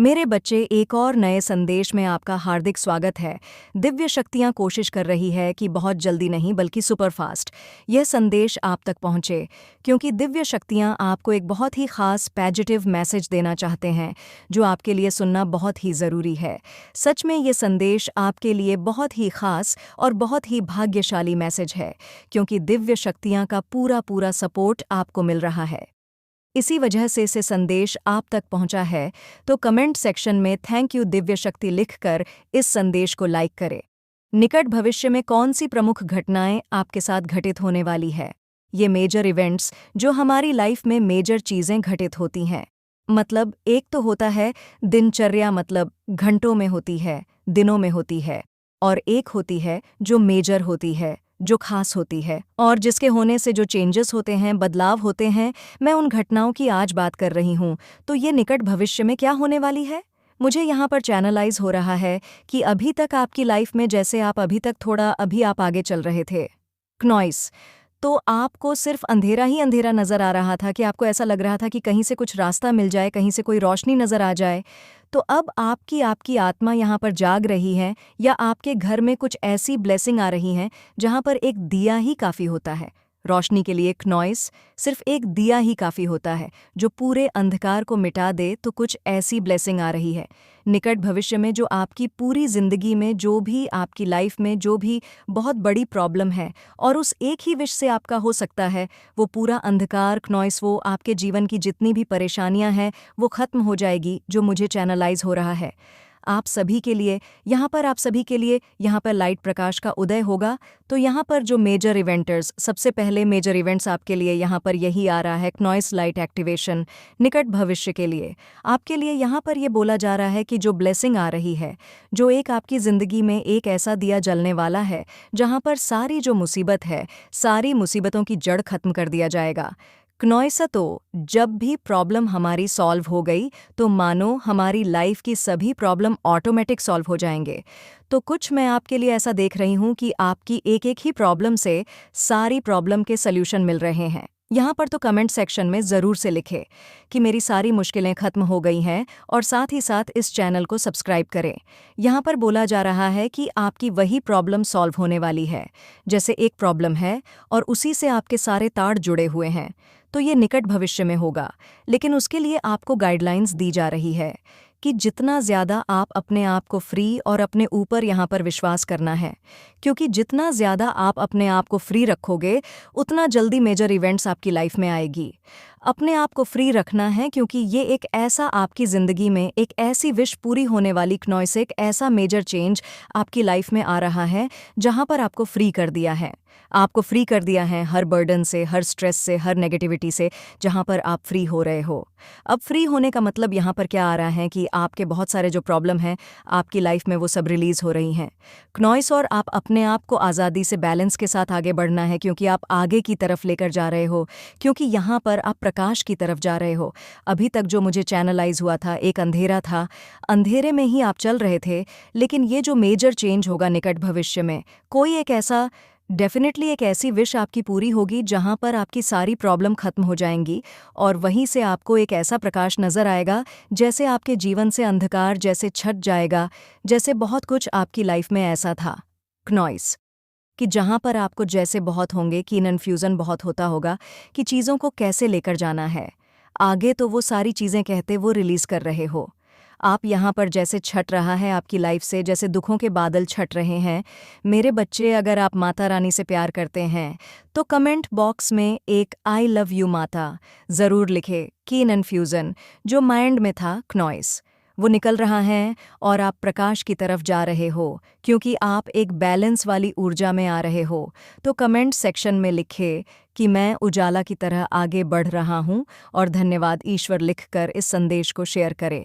मेरे बच्चे, एक और नए संदेश में आपका हार्दिक स्वागत है। दिव्य शक्तियां कोशिश कर रही है कि बहुत जल्दी नहीं बल्कि सुपरफास्ट यह संदेश आप तक पहुंचे, क्योंकि दिव्य शक्तियां आपको एक बहुत ही खास पॉजिटिव मैसेज देना चाहते हैं जो आपके लिए सुनना बहुत ही ज़रूरी है। सच में ये संदेश आपके लिए बहुत ही खास और बहुत ही भाग्यशाली मैसेज है, क्योंकि दिव्य शक्तियां का पूरा पूरा सपोर्ट आपको मिल रहा है। इसी वजह से इसे संदेश आप तक पहुंचा है, तो कमेंट सेक्शन में थैंक यू दिव्य शक्ति लिखकर इस संदेश को लाइक करें। निकट भविष्य में कौन सी प्रमुख घटनाएं आपके साथ घटित होने वाली है? ये मेजर इवेंट्स जो हमारी लाइफ में मेजर चीज़ें घटित होती हैं। मतलब एक तो होता है दिनचर्या, मतलब घंटों में होती है, दिनों में होती है, और एक होती है जो मेजर होती है, जो खास होती है और जिसके होने से जो चेंजेस होते हैं, बदलाव होते हैं। मैं उन घटनाओं की आज बात कर रही हूँ। तो ये निकट भविष्य में क्या होने वाली है? मुझे यहाँ पर चैनलाइज हो रहा है कि अभी तक आपकी लाइफ में जैसे आप अभी तक थोड़ा अभी आप आगे चल रहे थे, क्नॉइस, तो आपको सिर्फ अंधेरा ही अंधेरा नजर आ रहा था, कि आपको ऐसा लग रहा था कि कहीं से कुछ रास्ता मिल जाए, कहीं से कोई रोशनी नजर आ जाए। तो अब आपकी आपकी आत्मा यहाँ पर जाग रही है, या आपके घर में कुछ ऐसी ब्लेसिंग आ रही हैं जहाँ पर एक दिया ही काफ़ी होता है। रोशनी के लिए एक नॉइस, सिर्फ एक दिया ही काफ़ी होता है जो पूरे अंधकार को मिटा दे। तो कुछ ऐसी ब्लेसिंग आ रही है निकट भविष्य में जो आपकी पूरी ज़िंदगी में, जो भी आपकी लाइफ में जो भी बहुत बड़ी प्रॉब्लम है, और उस एक ही विश से आपका हो सकता है वो पूरा अंधकार नॉइस, वो आपके जीवन की जितनी भी परेशानियां हैं वो ख़त्म हो जाएगी, जो मुझे चैनलाइज हो रहा है आप सभी के लिए। यहाँ पर आप सभी के लिए यहाँ पर लाइट प्रकाश का उदय होगा। तो यहाँ पर जो मेजर इवेंटर्स, सबसे पहले मेजर इवेंट्स आपके लिए यहाँ पर यही आ रहा है, नॉइस लाइट एक्टिवेशन निकट भविष्य के लिए। आपके लिए यहाँ पर ये बोला जा रहा है कि जो ब्लेसिंग आ रही है, जो एक आपकी ज़िंदगी में एक ऐसा दिया जलने वाला है जहाँ पर सारी जो मुसीबत है, सारी मुसीबतों की जड़ खत्म कर दिया जाएगा। क्नॉइसा, तो जब भी प्रॉब्लम हमारी सॉल्व हो गई तो मानो हमारी लाइफ की सभी प्रॉब्लम ऑटोमेटिक सॉल्व हो जाएंगे। तो कुछ मैं आपके लिए ऐसा देख रही हूँ कि आपकी एक एक ही प्रॉब्लम से सारी प्रॉब्लम के सल्यूशन मिल रहे हैं। यहाँ पर तो कमेंट सेक्शन में ज़रूर से लिखे कि मेरी सारी मुश्किलें ख़त्म हो गई हैं, और साथ ही साथ इस चैनल को सब्सक्राइब करें। यहाँ पर बोला जा रहा है कि आपकी वही प्रॉब्लम सॉल्व होने वाली है, जैसे एक प्रॉब्लम है और उसी से आपके सारे तार जुड़े हुए हैं। तो ये निकट भविष्य में होगा, लेकिन उसके लिए आपको गाइडलाइंस दी जा रही है कि जितना ज़्यादा आप अपने आप को फ्री और अपने ऊपर यहाँ पर विश्वास करना है, क्योंकि जितना ज़्यादा आप अपने आप को फ्री रखोगे उतना जल्दी मेजर इवेंट्स आपकी लाइफ में आएगी। अपने आप को फ्री रखना है, क्योंकि ये एक ऐसा आपकी ज़िंदगी में एक ऐसी विश पूरी होने वाली क्नॉइस, एक ऐसा मेजर चेंज आपकी लाइफ में आ रहा है जहाँ पर आपको फ्री कर दिया है। आपको फ्री कर दिया है हर बर्डन से, हर स्ट्रेस से, हर नेगेटिविटी से, जहाँ पर आप फ्री हो रहे हो। अब फ्री होने का मतलब यहाँ पर क्या आ रहा है कि आपके बहुत सारे जो प्रॉब्लम हैं आपकी लाइफ में वो सब रिलीज़ हो रही हैं क्नॉइस, और आप अपने आप को आज़ादी से बैलेंस के साथ आगे बढ़ना है, क्योंकि आप आगे की तरफ लेकर जा रहे हो, क्योंकि यहाँ पर आप प्रकाश की तरफ जा रहे हो। अभी तक जो मुझे चैनलाइज हुआ था एक अंधेरा था, अंधेरे में ही आप चल रहे थे, लेकिन ये जो मेजर चेंज होगा निकट भविष्य में, कोई एक ऐसा डेफिनेटली एक ऐसी विश आपकी पूरी होगी जहाँ पर आपकी सारी प्रॉब्लम खत्म हो जाएंगी, और वहीं से आपको एक ऐसा प्रकाश नज़र आएगा जैसे आपके जीवन से अंधकार जैसे छट जाएगा, जैसे बहुत कुछ आपकी लाइफ में ऐसा था क्नॉइस, कि जहाँ पर आपको जैसे बहुत होंगे कि कन्फ्यूज़न बहुत होता होगा कि चीज़ों को कैसे लेकर जाना है आगे। तो वो सारी चीज़ें कहते वो रिलीज़ कर रहे हो आप। यहाँ पर जैसे छट रहा है आपकी लाइफ से, जैसे दुखों के बादल छट रहे हैं। मेरे बच्चे, अगर आप माता रानी से प्यार करते हैं तो कमेंट बॉक्स में एक आई लव यू माता ज़रूर लिखे। कि कन्फ्यूज़न जो माइंड में था क्नॉइस, वो निकल रहा है और आप प्रकाश की तरफ जा रहे हो, क्योंकि आप एक बैलेंस वाली ऊर्जा में आ रहे हो। तो कमेंट सेक्शन में लिखे कि मैं उजाला की तरह आगे बढ़ रहा हूँ, और धन्यवाद ईश्वर लिखकर इस संदेश को शेयर करें,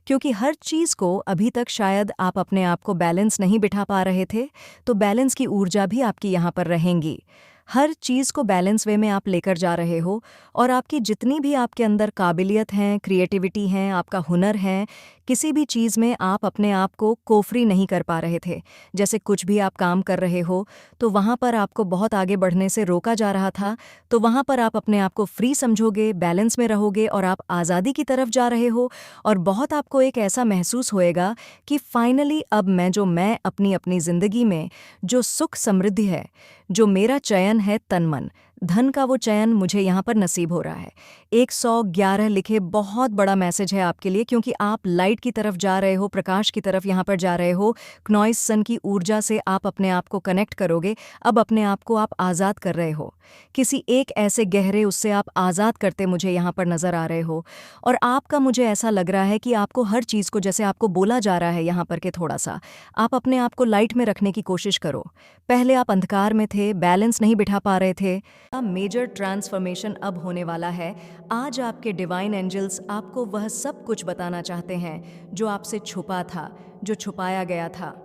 क्योंकि हर चीज़ को अभी तक शायद आप अपने आप को बैलेंस नहीं बिठा पा रहे थे, तो बैलेंस की ऊर्जा भी आपकी यहाँ पर रहेंगी। हर चीज़ को बैलेंस वे में आप लेकर जा रहे हो, और आपकी जितनी भी आपके अंदर काबिलियत हैं, क्रिएटिविटी हैं, आपका हुनर है, किसी भी चीज़ में आप अपने आप को कोफरी नहीं कर पा रहे थे। जैसे कुछ भी आप काम कर रहे हो, तो वहाँ पर आपको बहुत आगे बढ़ने से रोका जा रहा था, तो वहाँ पर आप अपने आप को फ्री समझोगे, बैलेंस में रहोगे और आप आज़ादी की तरफ जा रहे हो और बहुत आपको एक ऐसा महसूस होएगा कि फाइनली अब मैं अपनी अपनी ज़िंदगी में जो सुख समृद्धि है, जो मेरा चयन है तन मन, धन का वो चयन मुझे यहाँ पर नसीब हो रहा है। 111 लिखे बहुत बड़ा मैसेज है आपके लिए क्योंकि आप लाइट की तरफ जा रहे हो, प्रकाश की तरफ यहाँ पर जा रहे हो। क्नॉइस सन की ऊर्जा से आप अपने आप को कनेक्ट करोगे, अब अपने आप को आप आज़ाद कर रहे हो। किसी एक ऐसे गहरे उससे आप आज़ाद करते मुझे यहाँ पर नज़र आ रहे हो और आपका मुझे ऐसा लग रहा है कि आपको हर चीज़ को जैसे आपको बोला जा रहा है यहाँ पर कि थोड़ा सा आप अपने आप को लाइट में रखने की कोशिश करो। पहले आप अंधकार में थे, बैलेंस नहीं बिठा पा रहे थे। मेजर ट्रांसफॉर्मेशन अब होने वाला है। आज आपके डिवाइन एंजल्स आपको वह सब कुछ बताना चाहते हैं जो आपसे छुपा था, जो छुपाया गया था।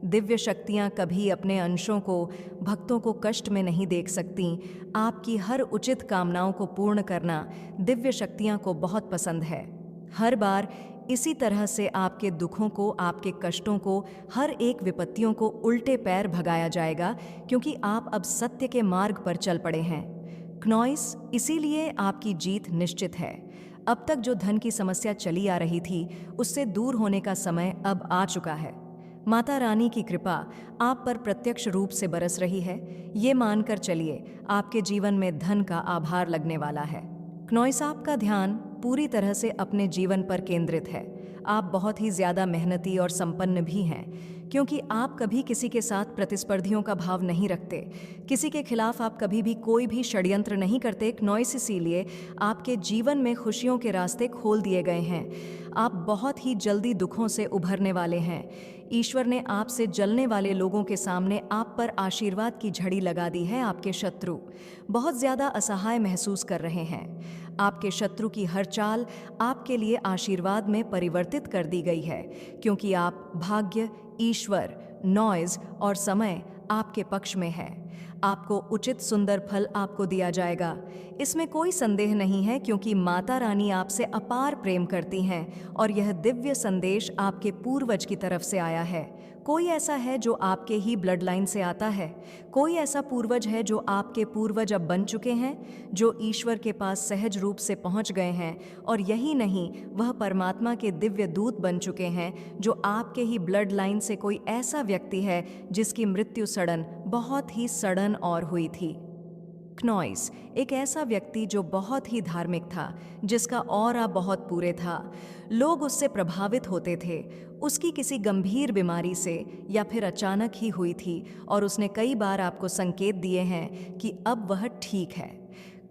दिव्य शक्तियाँ कभी अपने अंशों को, भक्तों को कष्ट में नहीं देख सकती। आपकी हर उचित कामनाओं को पूर्ण करना दिव्य शक्तियाँ को बहुत पसंद है। हर बार इसी तरह से आपके दुखों को, आपके कष्टों को, हर एक विपत्तियों को उल्टे पैर भगाया जाएगा क्योंकि आप अब सत्य के मार्ग पर चल पड़े हैं। क्नॉइस, इसीलिए आपकी जीत निश्चित है। अब तक जो धन की समस्या चली आ रही थी, उससे दूर होने का समय अब आ चुका है। माता रानी की कृपा आप पर प्रत्यक्ष रूप से बरस रही है। ये मानकर चलिए, आपके जीवन में धन का आभार लगने वाला है। क्नॉइस, आपका ध्यान पूरी तरह से अपने जीवन पर केंद्रित है। आप बहुत ही ज़्यादा मेहनती और संपन्न भी हैं क्योंकि आप कभी किसी के साथ प्रतिस्पर्धियों का भाव नहीं रखते। किसी के खिलाफ आप कभी भी कोई भी षड्यंत्र नहीं करते। क्नॉइस, इसीलिए आपके जीवन में खुशियों के रास्ते खोल दिए गए हैं। आप बहुत ही जल्दी दुखों से उभरने वाले हैं। ईश्वर ने आपसे जलने वाले लोगों के सामने आप पर आशीर्वाद की झड़ी लगा दी है। आपके शत्रु बहुत ज़्यादा असहाय महसूस कर रहे हैं। आपके शत्रु की हर चाल आपके लिए आशीर्वाद में परिवर्तित कर दी गई है क्योंकि आप भाग्य, ईश्वर, नॉइज और समय आपके पक्ष में है। आपको उचित सुंदर फल आपको दिया जाएगा, इसमें कोई संदेह नहीं है क्योंकि माता रानी आपसे अपार प्रेम करती हैं और यह दिव्य संदेश आपके पूर्वज की तरफ से आया है। कोई ऐसा है जो आपके ही ब्लड लाइन से आता है, कोई ऐसा पूर्वज है जो आपके पूर्वज अब बन चुके हैं, जो ईश्वर के पास सहज रूप से पहुंच गए हैं और यही नहीं, वह परमात्मा के दिव्य दूत बन चुके हैं, जो आपके ही ब्लड लाइन से कोई ऐसा व्यक्ति है जिसकी मृत्यु सडन, बहुत ही सडन और हुई थी। क्नॉइस, एक ऐसा व्यक्ति जो बहुत ही धार्मिक था, जिसका ऑरा बहुत पूरे था। लोग उससे प्रभावित होते थे। उसकी किसी गंभीर बीमारी से या फिर अचानक ही हुई थी और उसने कई बार आपको संकेत दिए हैं कि अब वह ठीक है।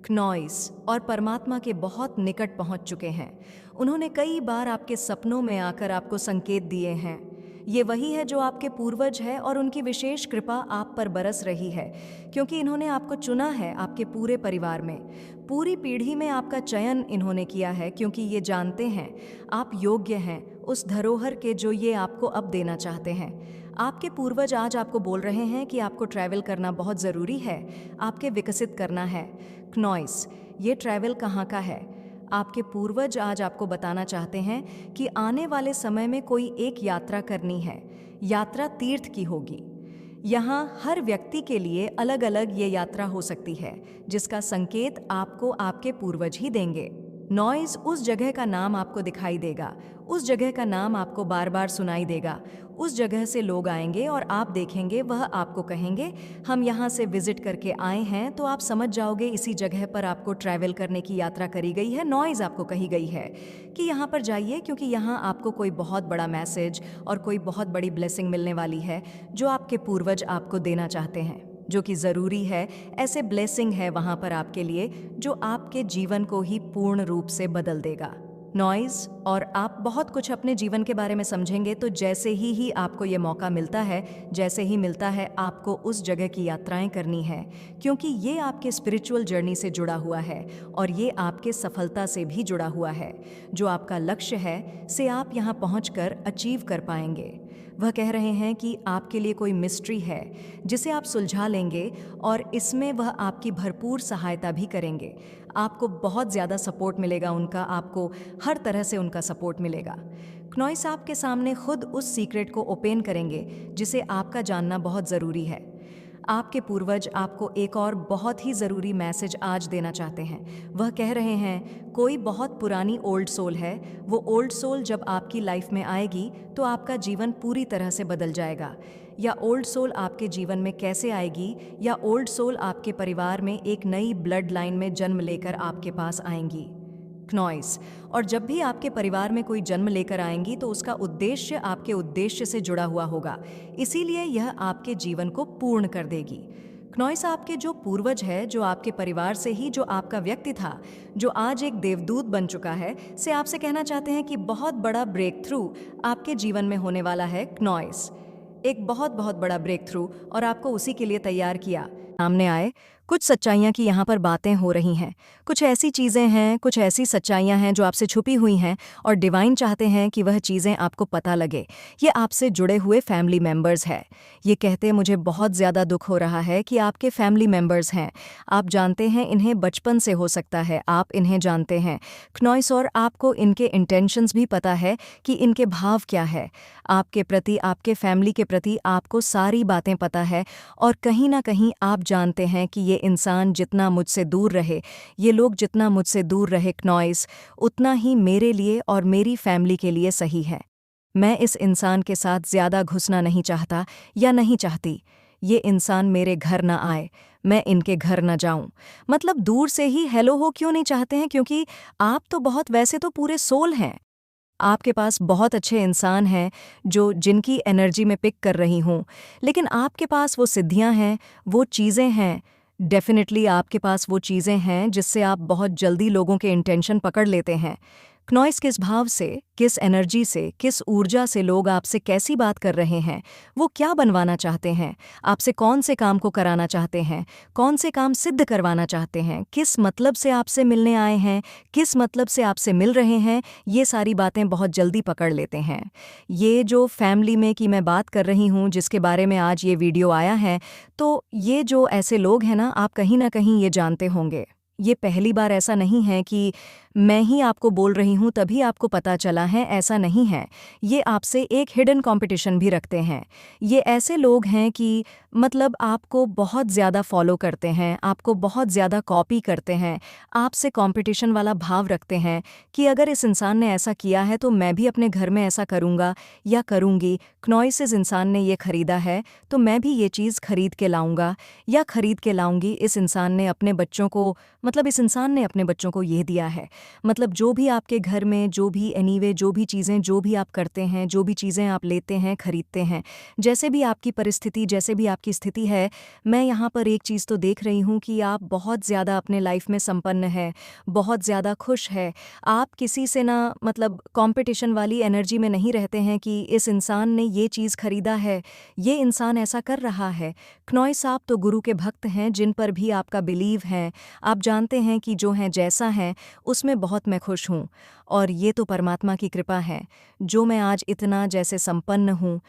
क्नॉइस और परमात्मा के बहुत निकट पहुंच चुके हैं। उन्होंने कई बार आपके सपनों में आकर आपको संकेत दिए हैं। ये वही है जो आपके पूर्वज है और उनकी विशेष कृपा आप पर बरस रही है क्योंकि इन्होंने आपको चुना है। आपके पूरे परिवार में, पूरी पीढ़ी में आपका चयन इन्होंने किया है क्योंकि ये जानते हैं आप योग्य हैं उस धरोहर के जो ये आपको अब देना चाहते हैं। आपके पूर्वज आज आपको बोल रहे हैं कि आपको ट्रैवल करना बहुत ज़रूरी है, आपके विकसित करना है। क्नॉइस, ये ट्रैवल कहाँ का है? आपके पूर्वज आज आपको बताना चाहते हैं कि आने वाले समय में कोई एक यात्रा करनी है। यात्रा तीर्थ की होगी। यहाँ हर व्यक्ति के लिए अलग अलग ये यात्रा हो सकती है जिसका संकेत आपको आपके पूर्वज ही देंगे। नॉइज, उस जगह का नाम आपको दिखाई देगा, उस जगह का नाम आपको बार बार सुनाई देगा। उस जगह से लोग आएंगे और आप देखेंगे, वह आपको कहेंगे हम यहाँ से विजिट करके आए हैं, तो आप समझ जाओगे इसी जगह पर आपको ट्रैवल करने की यात्रा करी गई है। नॉइज आपको कही गई है कि यहाँ पर जाइए क्योंकि यहाँ आपको कोई बहुत बड़ा मैसेज और कोई बहुत बड़ी ब्लेसिंग मिलने वाली है जो आपके पूर्वज आपको देना चाहते हैं, जो कि ज़रूरी है। ऐसे ब्लेसिंग है वहाँ पर आपके लिए जो आपके जीवन को ही पूर्ण रूप से बदल देगा। नॉइज, और आप बहुत कुछ अपने जीवन के बारे में समझेंगे तो जैसे ही आपको ये मौका मिलता है, जैसे ही मिलता है, आपको उस जगह की यात्राएं करनी है क्योंकि ये आपके स्पिरिचुअल जर्नी से जुड़ा हुआ है और ये आपके सफलता से भी जुड़ा हुआ है। जो आपका लक्ष्य है से आप यहाँ पहुँचकर अचीव कर पाएंगे। वह कह रहे हैं कि आपके लिए कोई मिस्ट्री है जिसे आप सुलझा लेंगे और इसमें वह आपकी भरपूर सहायता भी करेंगे। आपको बहुत ज़्यादा सपोर्ट मिलेगा उनका, आपको हर तरह से उनका सपोर्ट मिलेगा। क्नॉइस आपके सामने खुद उस सीक्रेट को ओपन करेंगे जिसे आपका जानना बहुत ज़रूरी है। आपके पूर्वज आपको एक और बहुत ही ज़रूरी मैसेज आज देना चाहते हैं। वह कह रहे हैं, कोई बहुत पुरानी ओल्ड सोल है। वो ओल्ड सोल जब आपकी लाइफ में आएगी तो आपका जीवन पूरी तरह से बदल जाएगा। या ओल्ड सोल आपके जीवन में कैसे आएगी, या ओल्ड सोल आपके परिवार में एक नई ब्लड लाइन में जन्म लेकर आपके पास आएंगी। क्नॉइस। और जब भी आपके परिवार में कोई जन्म लेकर आएंगी तो उसका उद्देश्य आपके उद्देश्य से जुड़ा हुआ होगा, इसीलिए यह आपके जीवन को पूर्ण कर देगी। क्नॉइस आपके जो पूर्वज है, जो आपके परिवार से ही जो आपका व्यक्ति था, जो आज एक देवदूत बन चुका है, से आपसे कहना चाहते हैं कि बहुत बड़ा ब्रेक थ्रू आपके जीवन में होने वाला है। क्नॉइस एक बहुत बहुत बड़ा ब्रेक थ्रू, और आपको उसी के लिए तैयार किया। सामने आए कुछ सच्चाइयाँ की यहाँ पर बातें हो रही हैं। कुछ ऐसी चीज़ें हैं, कुछ ऐसी सच्चाइयाँ हैं जो आपसे छुपी हुई हैं, और डिवाइन चाहते हैं कि वह चीज़ें आपको पता लगे। ये आपसे जुड़े हुए फैमिली मेंबर्स हैं। ये कहते मुझे बहुत ज़्यादा दुख हो रहा है कि आपके फैमिली मेंबर्स हैं। आप जानते हैं इन्हें बचपन से, हो सकता है आप इन्हें जानते हैं क्नॉइस, और आपको इनके इंटेंशंस भी पता है कि इनके भाव क्या है आपके प्रति, आपके फैमिली के प्रति। आपको सारी बातें पता है, और कहीं ना कहीं आप जानते हैं कि ये इंसान जितना मुझसे दूर रहे, ये लोग जितना मुझसे दूर रहे क्नॉइस, उतना ही मेरे लिए और मेरी फैमिली के लिए सही है। मैं इस इंसान के साथ ज़्यादा घुसना नहीं चाहता या नहीं चाहती। ये इंसान मेरे घर ना आए, मैं इनके घर ना जाऊं। मतलब दूर से ही हेलो हो क्यों नहीं चाहते हैं? क्योंकि आप तो बहुत, वैसे तो पूरे सोल हैं, आपके पास बहुत अच्छे इंसान हैं जो जिनकी एनर्जी में पिक कर रही हूँ, लेकिन आपके पास वो सिद्धियाँ हैं, वो चीज़ें हैं। डेफिनेटली आपके पास वो चीज़ें हैं जिससे आप बहुत जल्दी लोगों के इंटेंशन पकड़ लेते हैं। क्नॉइस किस भाव से, किस एनर्जी से, किस ऊर्जा से लोग आपसे कैसी बात कर रहे हैं, वो क्या बनवाना चाहते हैं, आपसे कौन से काम को कराना चाहते हैं, कौन से काम सिद्ध करवाना चाहते हैं, किस मतलब से आपसे मिलने आए हैं, किस मतलब से आपसे मिल रहे हैं, ये सारी बातें बहुत जल्दी पकड़ लेते हैं। ये जो फैमिली में की मैं बात कर रही हूँ, जिसके बारे में आज ये वीडियो आया है, तो ये जो ऐसे लोग हैं ना, आप कहीं ना कहीं ये जानते होंगे। ये पहली बार ऐसा नहीं है कि मैं ही आपको बोल रही हूँ तभी आपको पता चला है, ऐसा नहीं है। ये आपसे एक हिडन कंपटीशन भी रखते हैं। ये ऐसे लोग हैं कि मतलब आपको बहुत ज़्यादा फॉलो करते हैं, आपको बहुत ज़्यादा कॉपी करते हैं, आपसे कंपटीशन वाला भाव रखते हैं कि अगर इस इंसान ने ऐसा किया है तो मैं भी अपने घर में ऐसा करूँगा या करूँगी। क्नॉइस, इस इंसान ने ये खरीदा है तो मैं भी ये चीज़ खरीद के लाऊंगा या खरीद के लाऊंगी। इस इंसान ने अपने बच्चों को, मतलब इस इंसान ने अपने बच्चों को ये दिया है। मतलब जो भी आपके घर में, जो भी एनीवे, जो भी चीज़ें, जो भी आप करते हैं, जो भी चीज़ें आप लेते हैं, खरीदते हैं, जैसे भी आपकी परिस्थिति, जैसे भी आपकी स्थिति है, मैं यहाँ पर एक चीज़ तो देख रही हूँ कि आप बहुत ज़्यादा अपने लाइफ में संपन्न है, बहुत ज़्यादा खुश है। आप किसी से ना, मतलब कंपटीशन वाली एनर्जी में नहीं रहते हैं कि इस इंसान ने ये चीज़ खरीदा है, ये इंसान ऐसा कर रहा है। क्नॉइस, आप तो गुरु के भक्त हैं जिन पर भी आपका बिलीव है। आप जानते हैं कि जो हैं, जैसा है, उसमें बहुत मैं खुश हूँ, और ये तो परमात्मा की कृपा है जो मैं आज इतना जैसे संपन्न हूँ।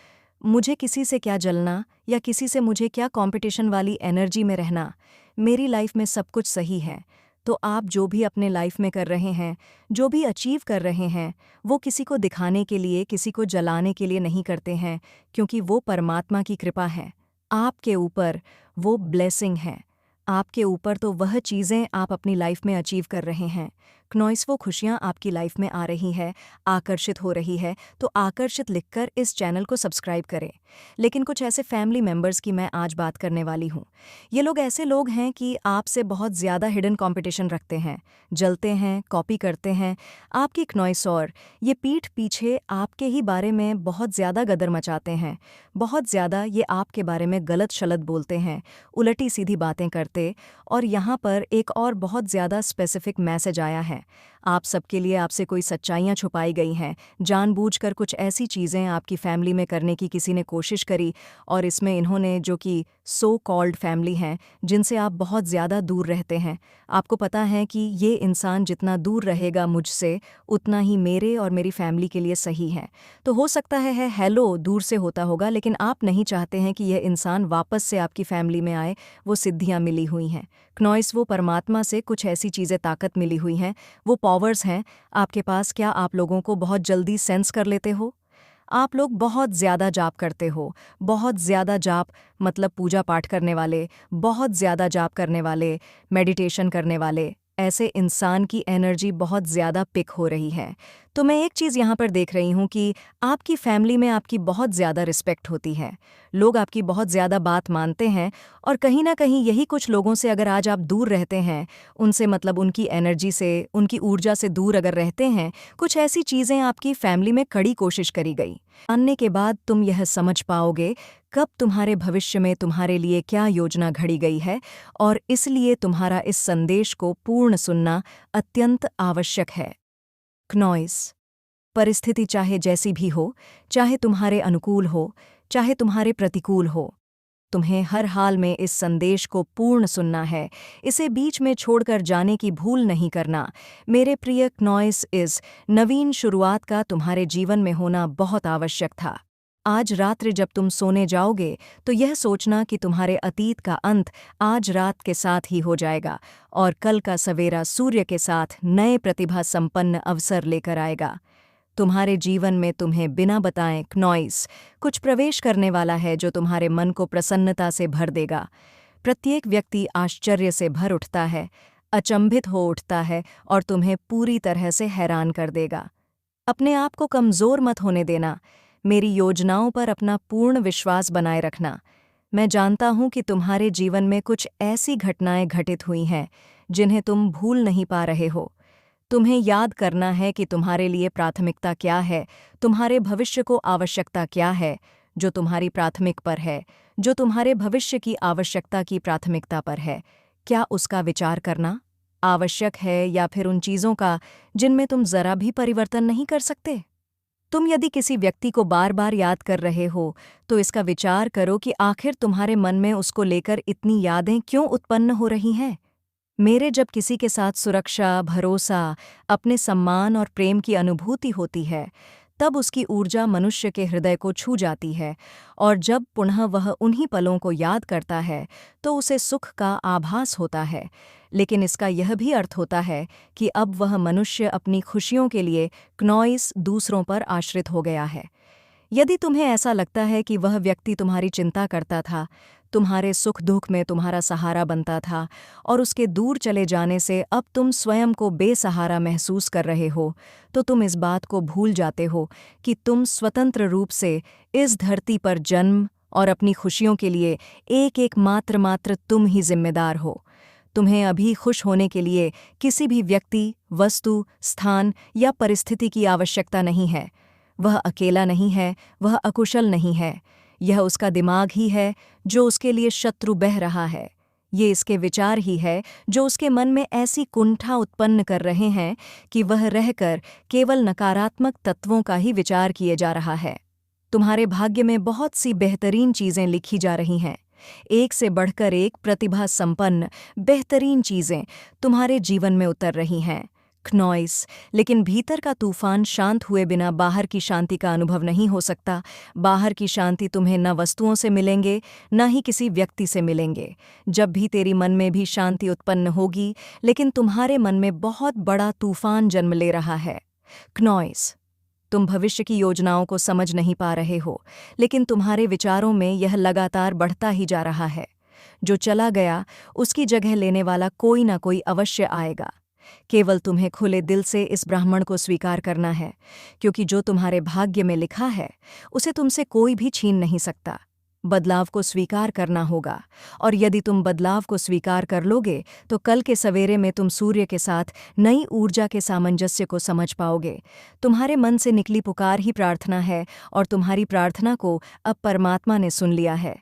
मुझे किसी से क्या जलना, या किसी से मुझे क्या कंपटीशन वाली एनर्जी में रहना। मेरी लाइफ में सब कुछ सही है। तो आप जो भी अपने लाइफ में कर रहे हैं, जो भी अचीव कर रहे हैं, वो किसी को दिखाने के लिए, किसी को जलाने के लिए नहीं करते हैं, क्योंकि वो परमात्मा की कृपा है आपके ऊपर, वो ब्लेसिंग है आपके ऊपर। तो वह चीज़ें आप अपनी लाइफ में अचीव कर रहे हैं। क्नॉइस, वो खुशियाँ आपकी लाइफ में आ रही है, आकर्षित हो रही है, तो आकर्षित लिखकर इस चैनल को सब्सक्राइब करें। लेकिन कुछ ऐसे फैमिली मेंबर्स की मैं आज बात करने वाली हूँ। ये लोग ऐसे लोग हैं कि आपसे बहुत ज़्यादा हिडन कंपटीशन रखते हैं, जलते हैं, कॉपी करते हैं आपकी क्नॉइस, और ये पीठ पीछे आपके ही बारे में बहुत ज़्यादा गदर मचाते हैं। बहुत ज़्यादा ये आपके बारे में गलत शलत बोलते हैं, उलटी सीधी बातें करते। और यहाँ पर एक और बहुत ज़्यादा स्पेसिफिक मैसेज आया है आप सबके लिए। आपसे कोई सच्चाइयाँ छुपाई गई हैं, जानबूझकर कुछ ऐसी चीज़ें आपकी फैमिली में करने की किसी ने कोशिश करी, और इसमें इन्होंने, जो कि सो कॉल्ड फैमिली हैं, जिनसे आप बहुत ज़्यादा दूर रहते हैं, आपको पता है कि ये इंसान जितना दूर रहेगा मुझसे, उतना ही मेरे और मेरी फैमिली के लिए सही है। तो हो सकता है हेलो दूर से होता होगा, लेकिन आप नहीं चाहते हैं कि यह इंसान वापस से आपकी फैमिली में आए। वो सिद्धियाँ मिली हुई हैं क्नॉइस, वो परमात्मा से कुछ ऐसी चीज़ें, ताकत मिली हुई हैं, वो पावर्स हैं आपके पास, क्या आप लोगों को बहुत जल्दी सेंस कर लेते हो? आप लोग बहुत ज़्यादा जाप करते हो। बहुत ज़्यादा जाप मतलब पूजा पाठ करने वाले, बहुत ज़्यादा जाप करने वाले, मेडिटेशन करने वाले, ऐसे इंसान की एनर्जी बहुत ज़्यादा पिक हो रही है। तो मैं एक चीज़ यहाँ पर देख रही हूँ कि आपकी फैमिली में आपकी बहुत ज़्यादा रिस्पेक्ट होती है। लोग आपकी बहुत ज़्यादा बात मानते हैं और कहीं ना कहीं यही कुछ लोगों से अगर आज आप दूर रहते हैं, उनसे मतलब उनकी एनर्जी से, उनकी ऊर्जा से दूर अगर रहते हैं, कुछ ऐसी चीज़ें आपकी फैमिली में कड़ी कोशिश करी गई। जानने के बाद तुम यह समझ पाओगे कब तुम्हारे भविष्य में तुम्हारे लिए क्या योजना घड़ी गई है, और इसलिए तुम्हारा इस संदेश को पूर्ण सुनना अत्यंत आवश्यक है। क्नॉइस, परिस्थिति चाहे जैसी भी हो, चाहे तुम्हारे अनुकूल हो, चाहे तुम्हारे प्रतिकूल हो, तुम्हें हर हाल में इस संदेश को पूर्ण सुनना है। इसे बीच में छोड़कर जाने की भूल नहीं करना। मेरे प्रिय क्नॉइस, इस नवीन शुरुआत का तुम्हारे जीवन में होना बहुत आवश्यक था। आज रात्रि जब तुम सोने जाओगे तो यह सोचना कि तुम्हारे अतीत का अंत आज रात के साथ ही हो जाएगा और कल का सवेरा सूर्य के साथ नए प्रतिभा संपन्न अवसर लेकर आएगा। तुम्हारे जीवन में तुम्हें बिना बताए क्नॉइस कुछ प्रवेश करने वाला है जो तुम्हारे मन को प्रसन्नता से भर देगा। प्रत्येक व्यक्ति आश्चर्य से भर उठता है, अचंभित हो उठता है और तुम्हें पूरी तरह से हैरान कर देगा। अपने आप को कमज़ोर मत होने देना। मेरी योजनाओं पर अपना पूर्ण विश्वास बनाए रखना। मैं जानता हूं कि तुम्हारे जीवन में कुछ ऐसी घटनाएं घटित हुई हैं जिन्हें तुम भूल नहीं पा रहे हो। तुम्हें याद करना है कि तुम्हारे लिए प्राथमिकता क्या है, तुम्हारे भविष्य को आवश्यकता क्या है, जो तुम्हारी प्राथमिक पर है, जो तुम्हारे भविष्य की आवश्यकता की प्राथमिकता पर है। क्या उसका विचार करना आवश्यक है या फिर उन चीज़ों का जिनमें तुम जरा भी परिवर्तन नहीं कर सकते? तुम यदि किसी व्यक्ति को बार बार याद कर रहे हो तो इसका विचार करो कि आखिर तुम्हारे मन में उसको लेकर इतनी यादें क्यों उत्पन्न हो रही हैं। मेरे जब किसी के साथ सुरक्षा, भरोसा, अपने सम्मान और प्रेम की अनुभूति होती है, तब उसकी ऊर्जा मनुष्य के हृदय को छू जाती है, और जब पुनः वह उन्हीं पलों को याद करता है तो उसे सुख का आभास होता है। लेकिन इसका यह भी अर्थ होता है कि अब वह मनुष्य अपनी खुशियों के लिए क्नॉइस दूसरों पर आश्रित हो गया है। यदि तुम्हें ऐसा लगता है कि वह व्यक्ति तुम्हारी चिंता करता था, तुम्हारे सुख दुख में तुम्हारा सहारा बनता था, और उसके दूर चले जाने से अब तुम स्वयं को बेसहारा महसूस कर रहे हो, तो तुम इस बात को भूल जाते हो कि तुम स्वतंत्र रूप से इस धरती पर जन्म और अपनी खुशियों के लिए एक एक मात्र तुम ही जिम्मेदार हो। तुम्हें अभी खुश होने के लिए किसी भी व्यक्ति, वस्तु, स्थान या परिस्थिति की आवश्यकता नहीं है। वह अकेला नहीं है, वह अकुशल नहीं है। यह उसका दिमाग ही है जो उसके लिए शत्रु बह रहा है। ये इसके विचार ही है जो उसके मन में ऐसी कुंठा उत्पन्न कर रहे हैं कि वह रहकर केवल नकारात्मक तत्वों का ही विचार किए जा रहा है। तुम्हारे भाग्य में बहुत सी बेहतरीन चीज़ें लिखी जा रही हैं। एक से बढ़कर एक प्रतिभा संपन्न बेहतरीन चीज़ें तुम्हारे जीवन में उतर रही हैं। क्नॉइस, लेकिन भीतर का तूफान शांत हुए बिना बाहर की शांति का अनुभव नहीं हो सकता। बाहर की शांति तुम्हें न वस्तुओं से मिलेंगे, न ही किसी व्यक्ति से मिलेंगे। जब भी तेरी मन में भी शांति उत्पन्न होगी, लेकिन तुम्हारे मन में बहुत बड़ा तूफान जन्म ले रहा है। क्नॉइस, तुम भविष्य की योजनाओं को समझ नहीं पा रहे हो, लेकिन तुम्हारे विचारों में यह लगातार बढ़ता ही जा रहा है। जो चला गया उसकी जगह लेने वाला कोई ना कोई अवश्य आएगा। केवल तुम्हें खुले दिल से इस ब्राह्मण को स्वीकार करना है, क्योंकि जो तुम्हारे भाग्य में लिखा है उसे तुमसे कोई भी छीन नहीं सकता। बदलाव को स्वीकार करना होगा, और यदि तुम बदलाव को स्वीकार कर लोगे तो कल के सवेरे में तुम सूर्य के साथ नई ऊर्जा के सामंजस्य को समझ पाओगे। तुम्हारे मन से निकली पुकार ही प्रार्थना है, और तुम्हारी प्रार्थना को अब परमात्मा ने सुन लिया है।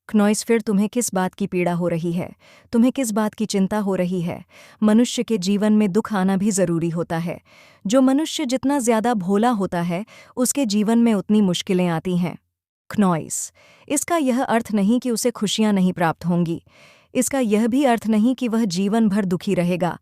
क्नॉइस, फिर तुम्हें किस बात की पीड़ा हो रही है? तुम्हें किस बात की चिंता हो रही है? मनुष्य के जीवन में दुख आना भी जरूरी होता है। जो मनुष्य जितना ज्यादा भोला होता है, उसके जीवन में उतनी मुश्किलें आती हैं। क्नॉइस, इसका यह अर्थ नहीं कि उसे खुशियां नहीं प्राप्त होंगी। इसका यह भी अर्थ नहीं कि वह जीवन भर दुखी रहेगा।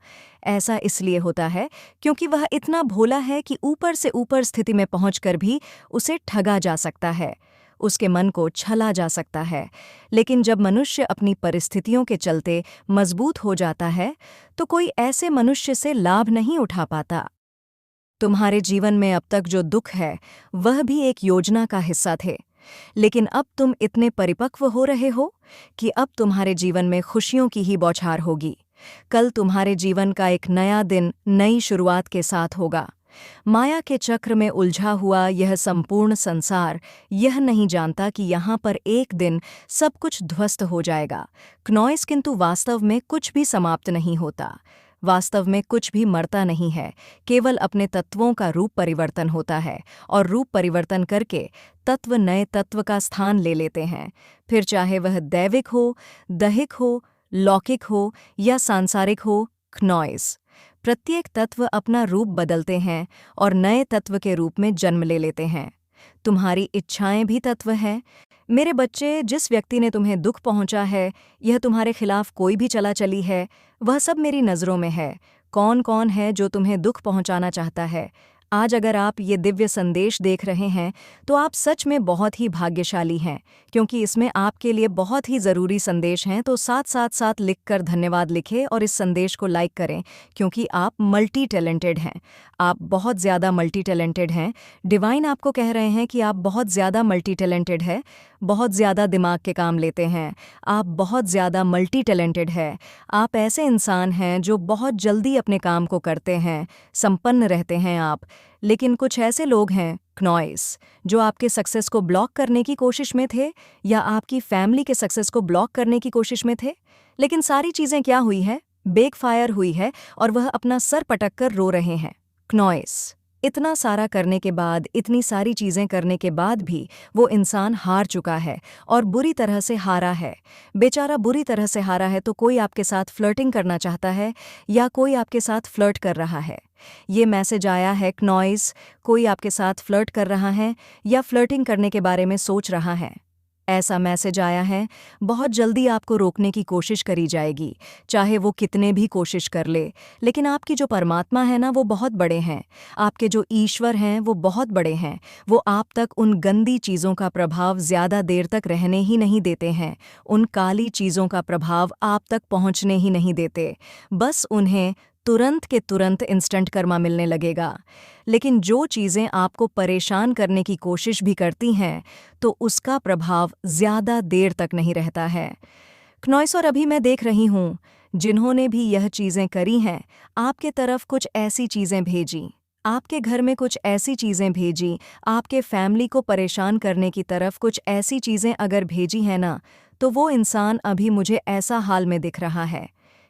ऐसा इसलिए होता है क्योंकि वह इतना भोला है कि ऊपर से ऊपर स्थिति में पहुंचकर भी उसे ठगा जा सकता है। उसके मन को छला जा सकता है। लेकिन जब मनुष्य अपनी परिस्थितियों के चलते मजबूत हो जाता है, तो कोई ऐसे मनुष्य से लाभ नहीं उठा पाता। तुम्हारे जीवन में अब तक जो दुख है, वह भी एक योजना का हिस्सा थे। लेकिन अब तुम इतने परिपक्व हो रहे हो कि अब तुम्हारे जीवन में खुशियों की ही बौछार होगी। कल तुम्हारे जीवन का एक नया दिन नई शुरुआत के साथ होगा। माया के चक्र में उलझा हुआ यह संपूर्ण संसार यह नहीं जानता कि यहाँ पर एक दिन सब कुछ ध्वस्त हो जाएगा। क्नॉइस, किंतु वास्तव में कुछ भी समाप्त नहीं होता। वास्तव में कुछ भी मरता नहीं है, केवल अपने तत्वों का रूप परिवर्तन होता है, और रूप परिवर्तन करके तत्व नए तत्व का स्थान ले लेते हैं। फिर चाहे वह दैविक हो, दैहिक हो, लौकिक हो या सांसारिक हो, क्नॉइस, प्रत्येक तत्व अपना रूप बदलते हैं और नए तत्व के रूप में जन्म ले लेते हैं। तुम्हारी इच्छाएं भी तत्व हैं। मेरे बच्चे, जिस व्यक्ति ने तुम्हें दुख पहुंचा है, यह तुम्हारे खिलाफ कोई भी चला चली है, वह सब मेरी नज़रों में है। कौन कौन है जो तुम्हें दुख पहुंचाना चाहता है? आज अगर आप ये दिव्य संदेश देख रहे हैं, तो आप सच में बहुत ही भाग्यशाली हैं, क्योंकि इसमें आपके लिए बहुत ही ज़रूरी संदेश हैं। तो साथ लिखकर धन्यवाद लिखें और इस संदेश को लाइक करें, क्योंकि आप मल्टी टैलेंटेड हैं। आप बहुत ज़्यादा मल्टी टैलेंटेड हैं। डिवाइन आपको कह रहे हैं कि आप बहुत ज़्यादा मल्टी टैलेंटेड हैं, बहुत ज़्यादा दिमाग के काम लेते हैं। आप बहुत ज़्यादा मल्टी टैलेंटेड हैं। आप ऐसे इंसान हैं जो बहुत जल्दी अपने काम को करते हैं, संपन्न रहते हैं आप। लेकिन कुछ ऐसे लोग हैं, क्नॉइस, जो आपके सक्सेस को ब्लॉक करने की कोशिश में थे या आपकी फैमिली के सक्सेस को ब्लॉक करने की कोशिश में थे। लेकिन सारी चीज़ें क्या हुई है? बेकफायर हुई है और वह अपना सर पटक कर रो रहे हैं। क्नॉइस, इतना सारा करने के बाद, इतनी सारी चीज़ें करने के बाद भी वो इंसान हार चुका है और बुरी तरह से हारा है। बेचारा बुरी तरह से हारा है। तो कोई आपके साथ फ्लर्टिंग करना चाहता है या कोई आपके साथ फ्लर्ट कर रहा है। ये मैसेज आया है, क्नॉइस, कोई आपके साथ फ्लर्ट कर रहा है या फ्लर्टिंग करने के बारे में सोच रहा है। ऐसा मैसेज आया है। बहुत जल्दी आपको रोकने की कोशिश करी जाएगी, चाहे वो कितने भी कोशिश कर ले। लेकिन आपकी जो परमात्मा है ना, वो बहुत बड़े हैं। आपके जो ईश्वर हैं वो बहुत बड़े हैं। वो आप तक उन गंदी चीज़ों का प्रभाव ज़्यादा देर तक रहने ही नहीं देते हैं। उन काली चीज़ों का प्रभाव आप तक पहुँचने ही नहीं देते। बस उन्हें तुरंत के तुरंत इंस्टेंट कर्मा मिलने लगेगा। लेकिन जो चीज़ें आपको परेशान करने की कोशिश भी करती हैं, तो उसका प्रभाव ज़्यादा देर तक नहीं रहता है। क्नॉइस, और अभी मैं देख रही हूँ, जिन्होंने भी यह चीज़ें करी हैं, आपके तरफ कुछ ऐसी चीज़ें भेजी, आपके घर में कुछ ऐसी चीज़ें भेजी, आपके फैमिली को परेशान करने की तरफ कुछ ऐसी चीज़ें अगर भेजी हैं ना, तो वो इंसान अभी मुझे ऐसा हाल में दिख रहा है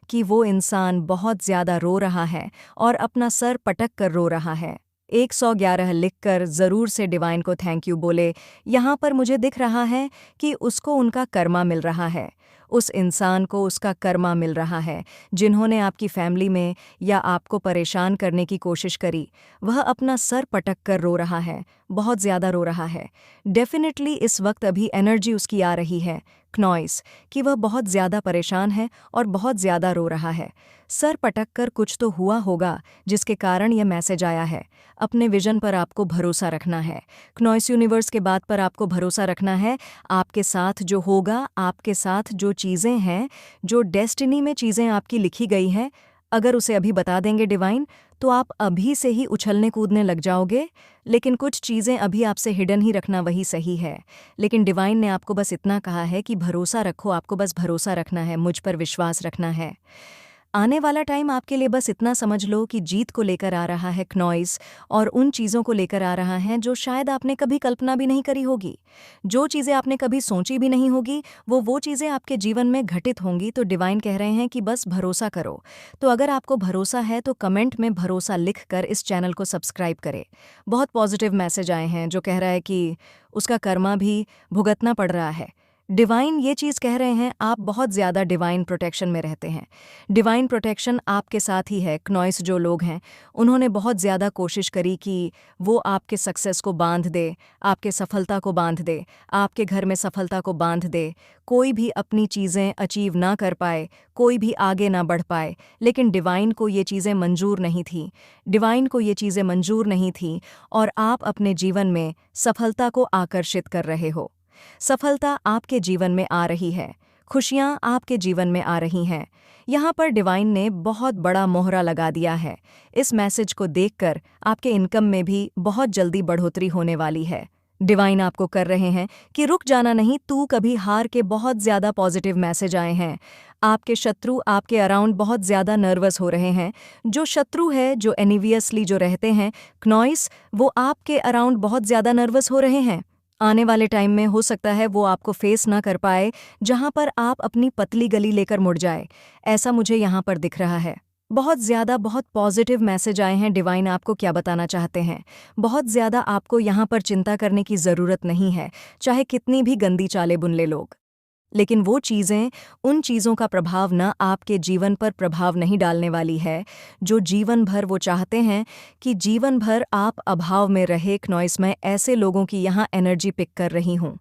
कि वो इंसान बहुत ज़्यादा रो रहा है और अपना सर पटक कर रो रहा है। 111 लिखकर ज़रूर से डिवाइन को थैंक यू बोले। यहाँ पर मुझे दिख रहा है कि उसको उनका कर्मा मिल रहा है। उस इंसान को उसका कर्मा मिल रहा है, जिन्होंने आपकी फैमिली में या आपको परेशान करने की कोशिश करी। वह अपना सर पटक कर रो रहा है, बहुत ज़्यादा रो रहा है। डेफिनेटली इस वक्त अभी एनर्जी उसकी आ रही है, क्नॉइस, कि वह बहुत ज़्यादा परेशान है और बहुत ज़्यादा रो रहा है। सर पटक कर कुछ तो हुआ होगा जिसके कारण यह मैसेज आया है। अपने विजन पर आपको भरोसा रखना है। क्नॉइस, यूनिवर्स के बात पर आपको भरोसा रखना है। आपके साथ जो होगा, आपके साथ जो चीज़ें हैं, जो डेस्टिनी में चीज़ें आपकी लिखी गई हैं, अगर उसे अभी बता देंगे डिवाइन, तो आप अभी से ही उछलने कूदने लग जाओगे। लेकिन कुछ चीज़ें अभी आपसे हिडन ही रखना वही सही है। लेकिन डिवाइन ने आपको बस इतना कहा है कि भरोसा रखो, आपको बस भरोसा रखना है, मुझ पर विश्वास रखना है। आने वाला टाइम आपके लिए बस इतना समझ लो कि जीत को लेकर आ रहा है क्नॉइस, और उन चीज़ों को लेकर आ रहा है जो शायद आपने कभी कल्पना भी नहीं करी होगी। जो चीज़ें आपने कभी सोची भी नहीं होगी, वो चीज़ें आपके जीवन में घटित होंगी। तो डिवाइन कह रहे हैं कि बस भरोसा करो। तो अगर आपको भरोसा है तो कमेंट में भरोसा लिख कर इस चैनल को सब्सक्राइब करें। बहुत पॉजिटिव मैसेज आए हैं जो कह रहा है कि उसका कर्मा भी भुगतना पड़ रहा है। डिवाइन ये चीज़ कह रहे हैं, आप बहुत ज़्यादा डिवाइन प्रोटेक्शन में रहते हैं। डिवाइन प्रोटेक्शन आपके साथ ही है। क्नॉइस जो लोग हैं, उन्होंने बहुत ज़्यादा कोशिश करी कि वो आपके सक्सेस को बांध दे, आपके सफलता को बांध दे, आपके घर में सफलता को बांध दे। कोई भी अपनी चीज़ें अचीव ना कर पाए, कोई भी आगे ना बढ़ पाए। लेकिन डिवाइन को ये चीज़ें मंजूर नहीं थी। डिवाइन को ये चीज़ें मंजूर नहीं थी और आप अपने जीवन में सफलता को आकर्षित कर रहे हो। सफलता आपके जीवन में आ रही है, खुशियाँ आपके जीवन में आ रही हैं। यहाँ पर डिवाइन ने बहुत बड़ा मोहरा लगा दिया है। इस मैसेज को देखकर आपके इनकम में भी बहुत जल्दी बढ़ोतरी होने वाली है। डिवाइन आपको कर रहे हैं कि रुक जाना नहीं, तू कभी हार के बहुत ज़्यादा पॉजिटिव मैसेज आए हैं। आपके शत्रु आपके अराउंड बहुत ज़्यादा नर्वस हो रहे हैं। जो शत्रु है, जो एनिवियसली जो रहते हैं क्नॉइस, वो आपके अराउंड बहुत ज़्यादा नर्वस हो रहे हैं। आने वाले टाइम में हो सकता है वो आपको फेस ना कर पाए, जहाँ पर आप अपनी पतली गली लेकर मुड़ जाए। ऐसा मुझे यहाँ पर दिख रहा है। बहुत पॉजिटिव मैसेज आए हैं। डिवाइन आपको क्या बताना चाहते हैं? बहुत ज़्यादा आपको यहाँ पर चिंता करने की ज़रूरत नहीं है, चाहे कितनी भी गंदी चालें बुन ले लोग। लेकिन वो चीज़ें, उन चीज़ों का प्रभाव ना आपके जीवन पर प्रभाव नहीं डालने वाली है, जो जीवन भर वो चाहते हैं कि जीवन भर आप अभाव में रहे। क्नॉइस में ऐसे लोगों की यहाँ एनर्जी पिक कर रही हूँ।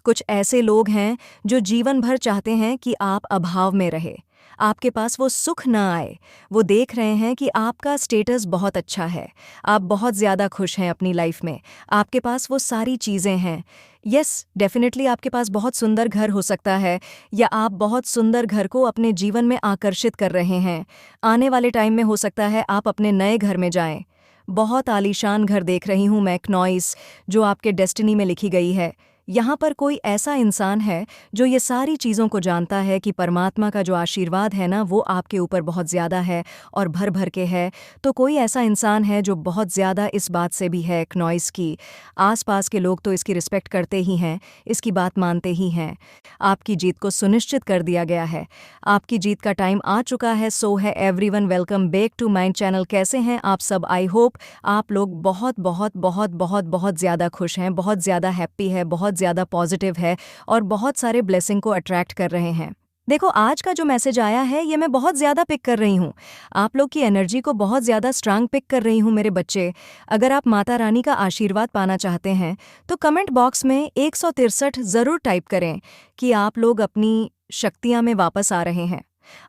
कुछ ऐसे लोग हैं जो जीवन भर चाहते हैं कि आप अभाव में रहे, आपके पास वो सुख ना आए। वो देख रहे हैं कि आपका स्टेटस बहुत अच्छा है, आप बहुत ज़्यादा खुश हैं अपनी लाइफ में, आपके पास वो सारी चीज़ें हैं। यस, डेफिनेटली आपके पास बहुत सुंदर घर हो सकता है, या आप बहुत सुंदर घर को अपने जीवन में आकर्षित कर रहे हैं। आने वाले टाइम में हो सकता है आप अपने नए घर में जाएं। बहुत आलीशान घर देख रही हूँ मैं क्नॉइस, जो आपके डेस्टिनी में लिखी गई है। यहाँ पर कोई ऐसा इंसान है जो ये सारी चीज़ों को जानता है कि परमात्मा का जो आशीर्वाद है ना, वो आपके ऊपर बहुत ज़्यादा है और भर भर के है। तो कोई ऐसा इंसान है जो बहुत ज़्यादा इस बात से भी है क्नॉइस की। आसपास के लोग तो इसकी रिस्पेक्ट करते ही हैं, इसकी बात मानते ही हैं। आपकी जीत को सुनिश्चित कर दिया गया है, आपकी जीत का टाइम आ चुका है। So hi everyone, welcome back to my channel. कैसे हैं आप सब? आई होप आप लोग बहुत बहुत बहुत बहुत बहुत ज़्यादा खुश हैं, बहुत ज़्यादा हैप्पी है, बहुत ज़्यादा पॉजिटिव है और बहुत सारे ब्लेसिंग को अट्रैक्ट कर रहे हैं। देखो, आज का जो मैसेज आया है ये मैं बहुत ज़्यादा पिक कर रही हूँ। आप लोग की एनर्जी को बहुत ज़्यादा स्ट्रांग पिक कर रही हूँ मेरे बच्चे। अगर आप माता रानी का आशीर्वाद पाना चाहते हैं तो कमेंट बॉक्स में 163 ज़रूर टाइप करें कि आप लोग अपनी शक्तियाँ में वापस आ रहे हैं,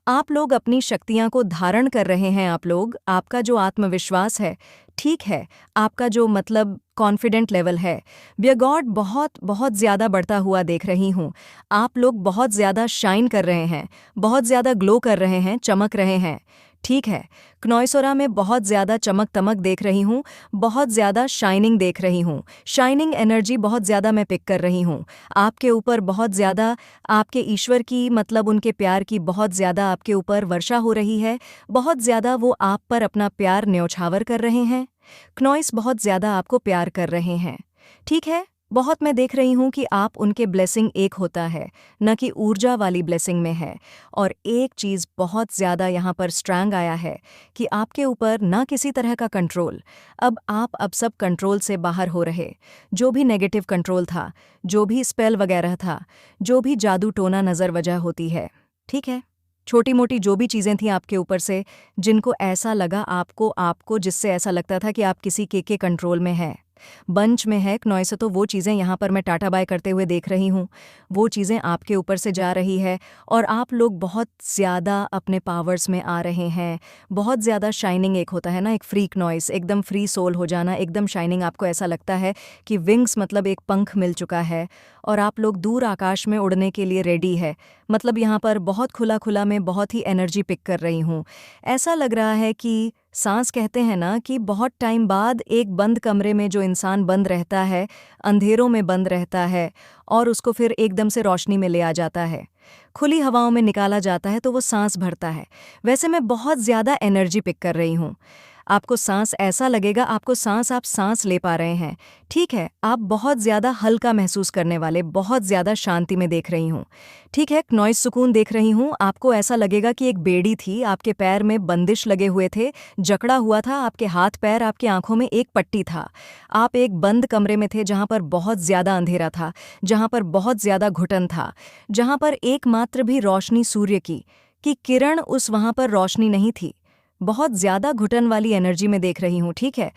आप लोग अपनी शक्तियाँ को धारण कर रहे हैं। आप लोग, आपका जो आत्मविश्वास है, ठीक है, आपका जो कॉन्फिडेंट लेवल है, बियर गॉड, बहुत बहुत ज़्यादा बढ़ता हुआ देख रही हूँ। आप लोग बहुत ज़्यादा शाइन कर रहे हैं, बहुत ज़्यादा ग्लो कर रहे हैं, चमक रहे हैं। ठीक है, क्नॉइसोरा में बहुत ज़्यादा चमक तमक देख रही हूँ, बहुत ज़्यादा शाइनिंग देख रही हूँ। शाइनिंग एनर्जी बहुत ज़्यादा मैं पिक कर रही हूँ। आपके ऊपर बहुत ज़्यादा आपके ईश्वर की उनके प्यार की बहुत ज़्यादा आपके ऊपर वर्षा हो रही है। बहुत ज़्यादा वो आप पर अपना प्यार न्यौछावर कर रहे हैं। क्नॉइस बहुत ज़्यादा आपको प्यार कर रहे हैं। ठीक है, बहुत मैं देख रही हूँ कि आप उनके ब्लेसिंग एक होता है, न कि ऊर्जा वाली ब्लेसिंग में है। और एक चीज़ बहुत ज़्यादा यहाँ पर स्ट्रैंग आया है कि आपके ऊपर ना किसी तरह का कंट्रोल। अब सब कंट्रोल से बाहर हो रहे। जो भी नेगेटिव कंट्रोल था, जो भी स्पेल वगैरह था, जो भी जादू टोना नज़र वजह होती है, ठीक है, छोटी मोटी जो भी चीज़ें थीं आपके ऊपर से, जिनको ऐसा लगा आपको जिससे ऐसा लगता था कि आप किसी के कंट्रोल में है, बंच में है क्नॉइस, तो वो चीज़ें यहाँ पर मैं टाटा बाय करते हुए देख रही हूँ। वो चीज़ें आपके ऊपर से जा रही है और आप लोग बहुत ज़्यादा अपने पावर्स में आ रहे हैं। बहुत ज़्यादा शाइनिंग एक होता है ना, एक फ्री क्नॉइस, एकदम फ्री सोल हो जाना, एकदम शाइनिंग। आपको ऐसा लगता है कि विंग्स एक पंख मिल चुका है और आप लोग दूर आकाश में उड़ने के लिए रेडी है। यहाँ पर बहुत खुला मैं बहुत ही एनर्जी पिक कर रही हूँ। ऐसा लग रहा है कि सांस, कहते हैं ना कि बहुत टाइम बाद एक बंद कमरे में जो इंसान बंद रहता है, अंधेरों में बंद रहता है और उसको फिर एकदम से रोशनी में ले आ जाता है, खुली हवाओं में निकाला जाता है, तो वो सांस भरता है। वैसे मैं बहुत ज़्यादा एनर्जी पिक कर रही हूँ। आपको सांस ऐसा लगेगा, आप सांस ले पा रहे हैं। ठीक है, आप बहुत ज़्यादा हल्का महसूस करने वाले, बहुत ज़्यादा शांति में देख रही हूँ। ठीक है, क्नॉइस सुकून देख रही हूँ। आपको ऐसा लगेगा कि एक बेड़ी थी, आपके पैर में बंदिश लगे हुए थे, जकड़ा हुआ था आपके हाथ पैर, आपकी आंखों में एक पट्टी था। आप एक बंद कमरे में थे जहाँ पर बहुत ज़्यादा अंधेरा था, जहाँ पर बहुत ज़्यादा घुटन था, जहाँ पर एकमात्र भी रोशनी सूर्य की किरण, वहाँ पर रोशनी नहीं थी। बहुत ज़्यादा घुटन वाली एनर्जी में देख रही हूँ। ठीक है,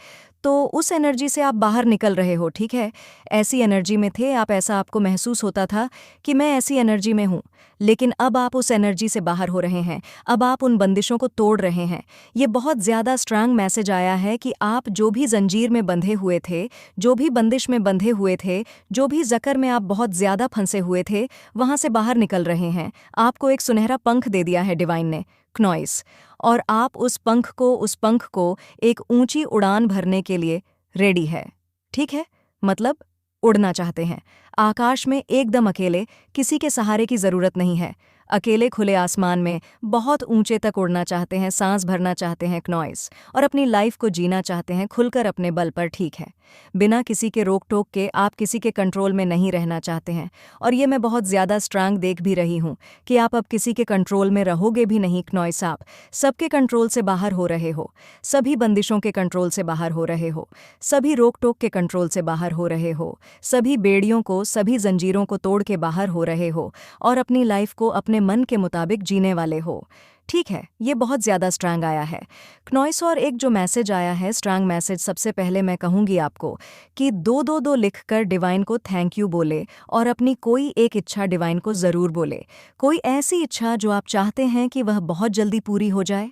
तो उस एनर्जी से आप बाहर निकल रहे हो, ठीक है? ऐसी एनर्जी में थे आप, ऐसा आपको महसूस होता था कि मैं ऐसी एनर्जी में हूँ। लेकिन अब आप उस एनर्जी से बाहर हो रहे हैं, अब आप उन बंदिशों को तोड़ रहे हैं। ये बहुत ज़्यादा स्ट्रांग मैसेज आया है कि आप जो भी जंजीर में बंधे हुए थे, जो भी बंदिश में बंधे हुए थे, जो भी जकर में आप बहुत ज़्यादा फंसे हुए थे, वहाँ से बाहर निकल रहे हैं। आपको एक सुनहरा पंख दे दिया है डिवाइन ने, क्नॉइस। और आप उस पंख को एक ऊंची उड़ान भरने के लिए रेडी है, ठीक है? मतलब उड़ना चाहते हैं आकाश में एकदम अकेले, किसी के सहारे की जरूरत नहीं है। अकेले खुले आसमान में बहुत ऊंचे तक उड़ना चाहते हैं, सांस भरना चाहते हैं क्नॉइस, और अपनी लाइफ को जीना चाहते हैं खुलकर अपने बल पर, ठीक है? बिना किसी के रोक टोक के आप किसी के कंट्रोल में नहीं रहना चाहते हैं। और ये मैं बहुत ज़्यादा स्ट्रांग देख भी रही हूँ कि आप अब किसी के कंट्रोल में रहोगे भी नहीं क्नॉइस। आप सबके कंट्रोल से बाहर हो रहे हो, सभी बंदिशों के कंट्रोल से बाहर हो रहे हो, सभी रोक टोक के कंट्रोल से बाहर हो रहे हो, सभी बेड़ियों को, सभी जंजीरों को तोड़ के बाहर हो रहे हो और अपनी लाइफ को अपने मन के मुताबिक जीने वाले हो, ठीक है? ये बहुत ज़्यादा स्ट्रांग आया है क्नॉइस। और एक जो मैसेज आया है स्ट्रांग मैसेज, सबसे पहले मैं कहूँगी आपको कि 222 लिखकर डिवाइन को थैंक यू बोले और अपनी कोई एक इच्छा डिवाइन को ज़रूर बोले। कोई ऐसी इच्छा जो आप चाहते हैं कि वह बहुत जल्दी पूरी हो जाए,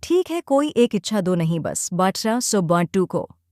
ठीक है? कोई एक इच्छा दो नहीं, बस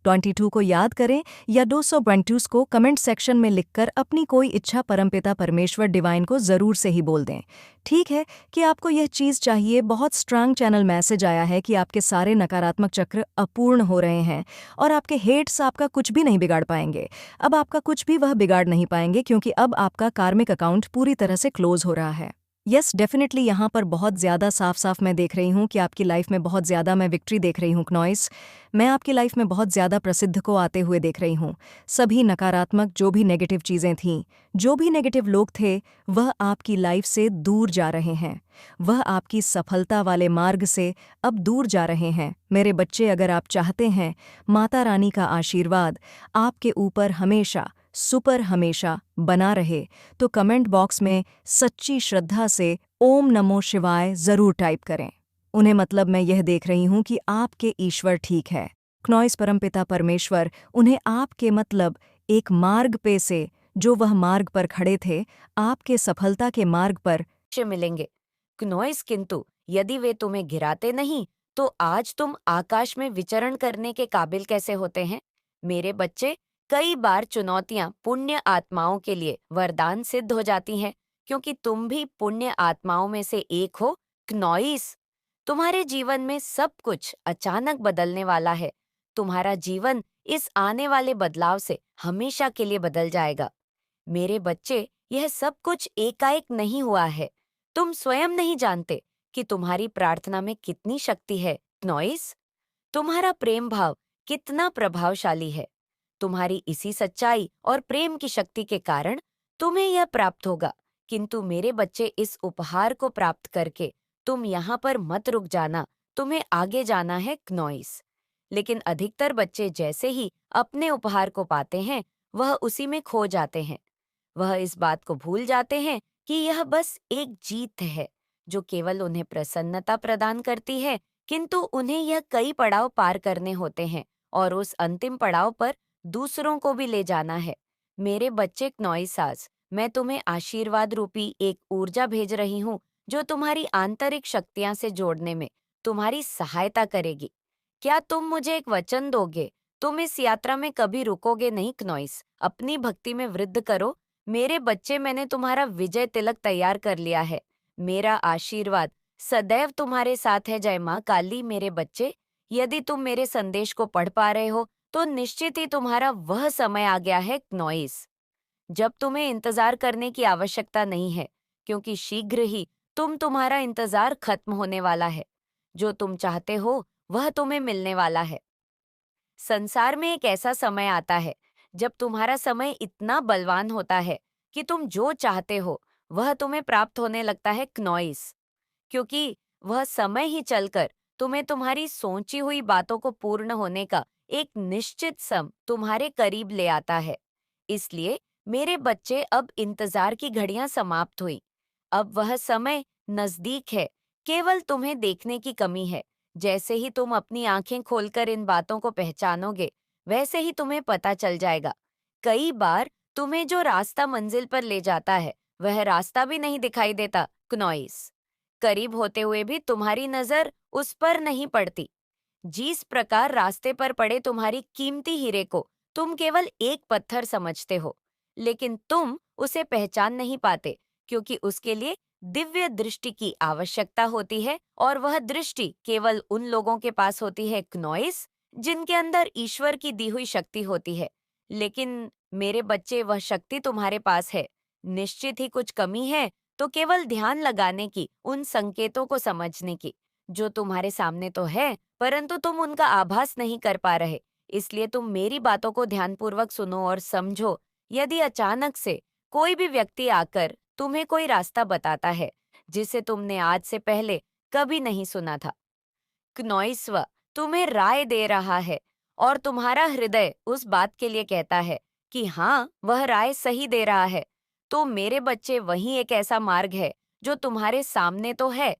22 को याद करें या 222 को कमेंट सेक्शन में लिखकर अपनी कोई इच्छा परमपिता परमेश्वर डिवाइन को ज़रूर से ही बोल दें, ठीक है? कि आपको यह चीज़ चाहिए। बहुत स्ट्रांग चैनल मैसेज आया है कि आपके सारे नकारात्मक चक्र अपूर्ण हो रहे हैं और आपके हेट्स आपका कुछ भी नहीं बिगाड़ पाएंगे। अब आपका कुछ भी वह बिगाड़ नहीं पाएंगे क्योंकि अब आपका कार्मिक अकाउंट पूरी तरह से क्लोज हो रहा है। यस, डेफिनेटली यहाँ पर बहुत ज़्यादा साफ साफ मैं देख रही हूँ कि आपकी लाइफ में बहुत ज़्यादा मैं विक्ट्री देख रही हूँ क्नॉइस। मैं आपकी लाइफ में बहुत ज़्यादा प्रसिद्ध को आते हुए देख रही हूँ। सभी नकारात्मक जो भी नेगेटिव चीज़ें थीं, जो भी नेगेटिव लोग थे, वह आपकी लाइफ से दूर जा रहे हैं। वह आपकी सफलता वाले मार्ग से अब दूर जा रहे हैं। मेरे बच्चे, अगर आप चाहते हैं माता रानी का आशीर्वाद आपके ऊपर हमेशा सुपर हमेशा बना रहे, तो कमेंट बॉक्स में सच्ची श्रद्धा से ओम नमो शिवाय ज़रूर टाइप करें। उन्हें मतलब मैं यह देख रही हूँ कि आपके ईश्वर ठीक है, क्नॉइस परमपिता परमेश्वर उन्हें आपके मतलब एक मार्ग पे से, जो वह मार्ग पर खड़े थे, आपके सफलता के मार्ग पर लक्ष्य मिलेंगे क्नॉइस। किंतु यदि वे तुम्हें गिराते नहीं तो आज तुम आकाश में विचरण करने के काबिल कैसे होते हैं? मेरे बच्चे, कई बार चुनौतियां पुण्य आत्माओं के लिए वरदान सिद्ध हो जाती हैं, क्योंकि तुम भी पुण्य आत्माओं में से एक हो क्नॉइस। तुम्हारे जीवन में सब कुछ अचानक बदलने वाला है। तुम्हारा जीवन इस आने वाले बदलाव से हमेशा के लिए बदल जाएगा। मेरे बच्चे, यह सब कुछ एकाएक नहीं हुआ है। तुम स्वयं नहीं जानते कि तुम्हारी प्रार्थना में कितनी शक्ति है नॉइस। तुम्हारा प्रेम भाव कितना प्रभावशाली है। तुम्हारी इसी सच्चाई और प्रेम की शक्ति के कारण तुम्हें यह प्राप्त होगा। किंतु मेरे बच्चे, इस उपहार को प्राप्त करके तुम यहाँ पर मत रुक जाना, तुम्हें आगे जाना है नॉइस। लेकिन अधिकतर बच्चे जैसे ही अपने उपहार को पाते हैं, वह उसी में खो जाते हैं। वह इस बात को भूल जाते हैं कि यह बस एक जीत है जो केवल उन्हें प्रसन्नता प्रदान करती है, किंतु उन्हें यह कई पड़ाव पार करने होते हैं और उस अंतिम पड़ाव पर दूसरों को भी ले जाना है। मेरे बच्चे क्नॉइसास, मैं तुम्हें आशीर्वाद रूपी एक ऊर्जा भेज रही हूँ जो तुम्हारी आंतरिक शक्तियां से जोड़ने में तुम्हारी सहायता करेगी। क्या तुम मुझे एक वचन दोगे? तुम इस यात्रा में कभी रुकोगे नहीं क्नॉइस। अपनी भक्ति में वृद्धि करो। मेरे बच्चे, मैंने तुम्हारा विजय तिलक तैयार कर लिया है। मेरा आशीर्वाद सदैव तुम्हारे साथ है। जय माँ काली। मेरे बच्चे, यदि तुम मेरे संदेश को पढ़ पा रहे हो तो निश्चित ही तुम्हारा वह समय आ गया है नॉइस, जब तुम्हें इंतजार करने की आवश्यकता नहीं है, क्योंकि शीघ्र ही तुम्हारा इंतजार खत्म होने वाला है। जो तुम चाहते हो वह तुम्हें मिलने वाला है। संसार में एक ऐसा समय आता है जब तुम्हारा समय इतना बलवान होता है कि तुम जो चाहते हो वह तुम्हें प्राप्त होने लगता है क्नॉइस, क्योंकि वह समय ही चलकर तुम्हें तुम्हारी सोची हुई बातों को पूर्ण होने का एक निश्चित सम तुम्हारे करीब ले आता है। इसलिए मेरे बच्चे, अब इंतजार की घड़ियां समाप्त हुई। अब वह समय नजदीक है। केवल तुम्हें देखने की कमी है। जैसे ही तुम अपनी आंखें खोलकर इन बातों को पहचानोगे, वैसे ही तुम्हें पता चल जाएगा। कई बार तुम्हें जो रास्ता मंजिल पर ले जाता है वह रास्ता भी नहीं दिखाई देता, क्नॉइस। करीब होते हुए भी तुम्हारी नजर उस पर नहीं पड़ती। जिस प्रकार रास्ते पर पड़े तुम्हारी कीमती हीरे को तुम केवल एक पत्थर समझते हो, लेकिन तुम उसे पहचान नहीं पाते क्योंकि उसके लिए दिव्य दृष्टि की आवश्यकता होती है, और वह दृष्टि केवल उन लोगों के पास होती है, क्नॉइस, जिनके अंदर ईश्वर की दी हुई शक्ति होती है। लेकिन मेरे बच्चे, वह शक्ति तुम्हारे पास है। निश्चित ही कुछ कमी है, तो केवल ध्यान लगाने की, उन संकेतों को समझने की जो तुम्हारे सामने तो है, परंतु तुम उनका आभास नहीं कर पा रहे। इसलिए तुम मेरी बातों को ध्यानपूर्वक सुनो और समझो। यदि अचानक से कोई भी व्यक्ति आकर तुम्हें कोई रास्ता बताता है जिसे तुमने आज से पहले कभी नहीं सुना था, क्नोइस्व तुम्हें राय दे रहा है, और तुम्हारा हृदय उस बात के लिए कहता है कि हाँ, वह राय सही दे रहा है, तो मेरे बच्चे, वही एक ऐसा मार्ग है जो तुम्हारे सामने तो है,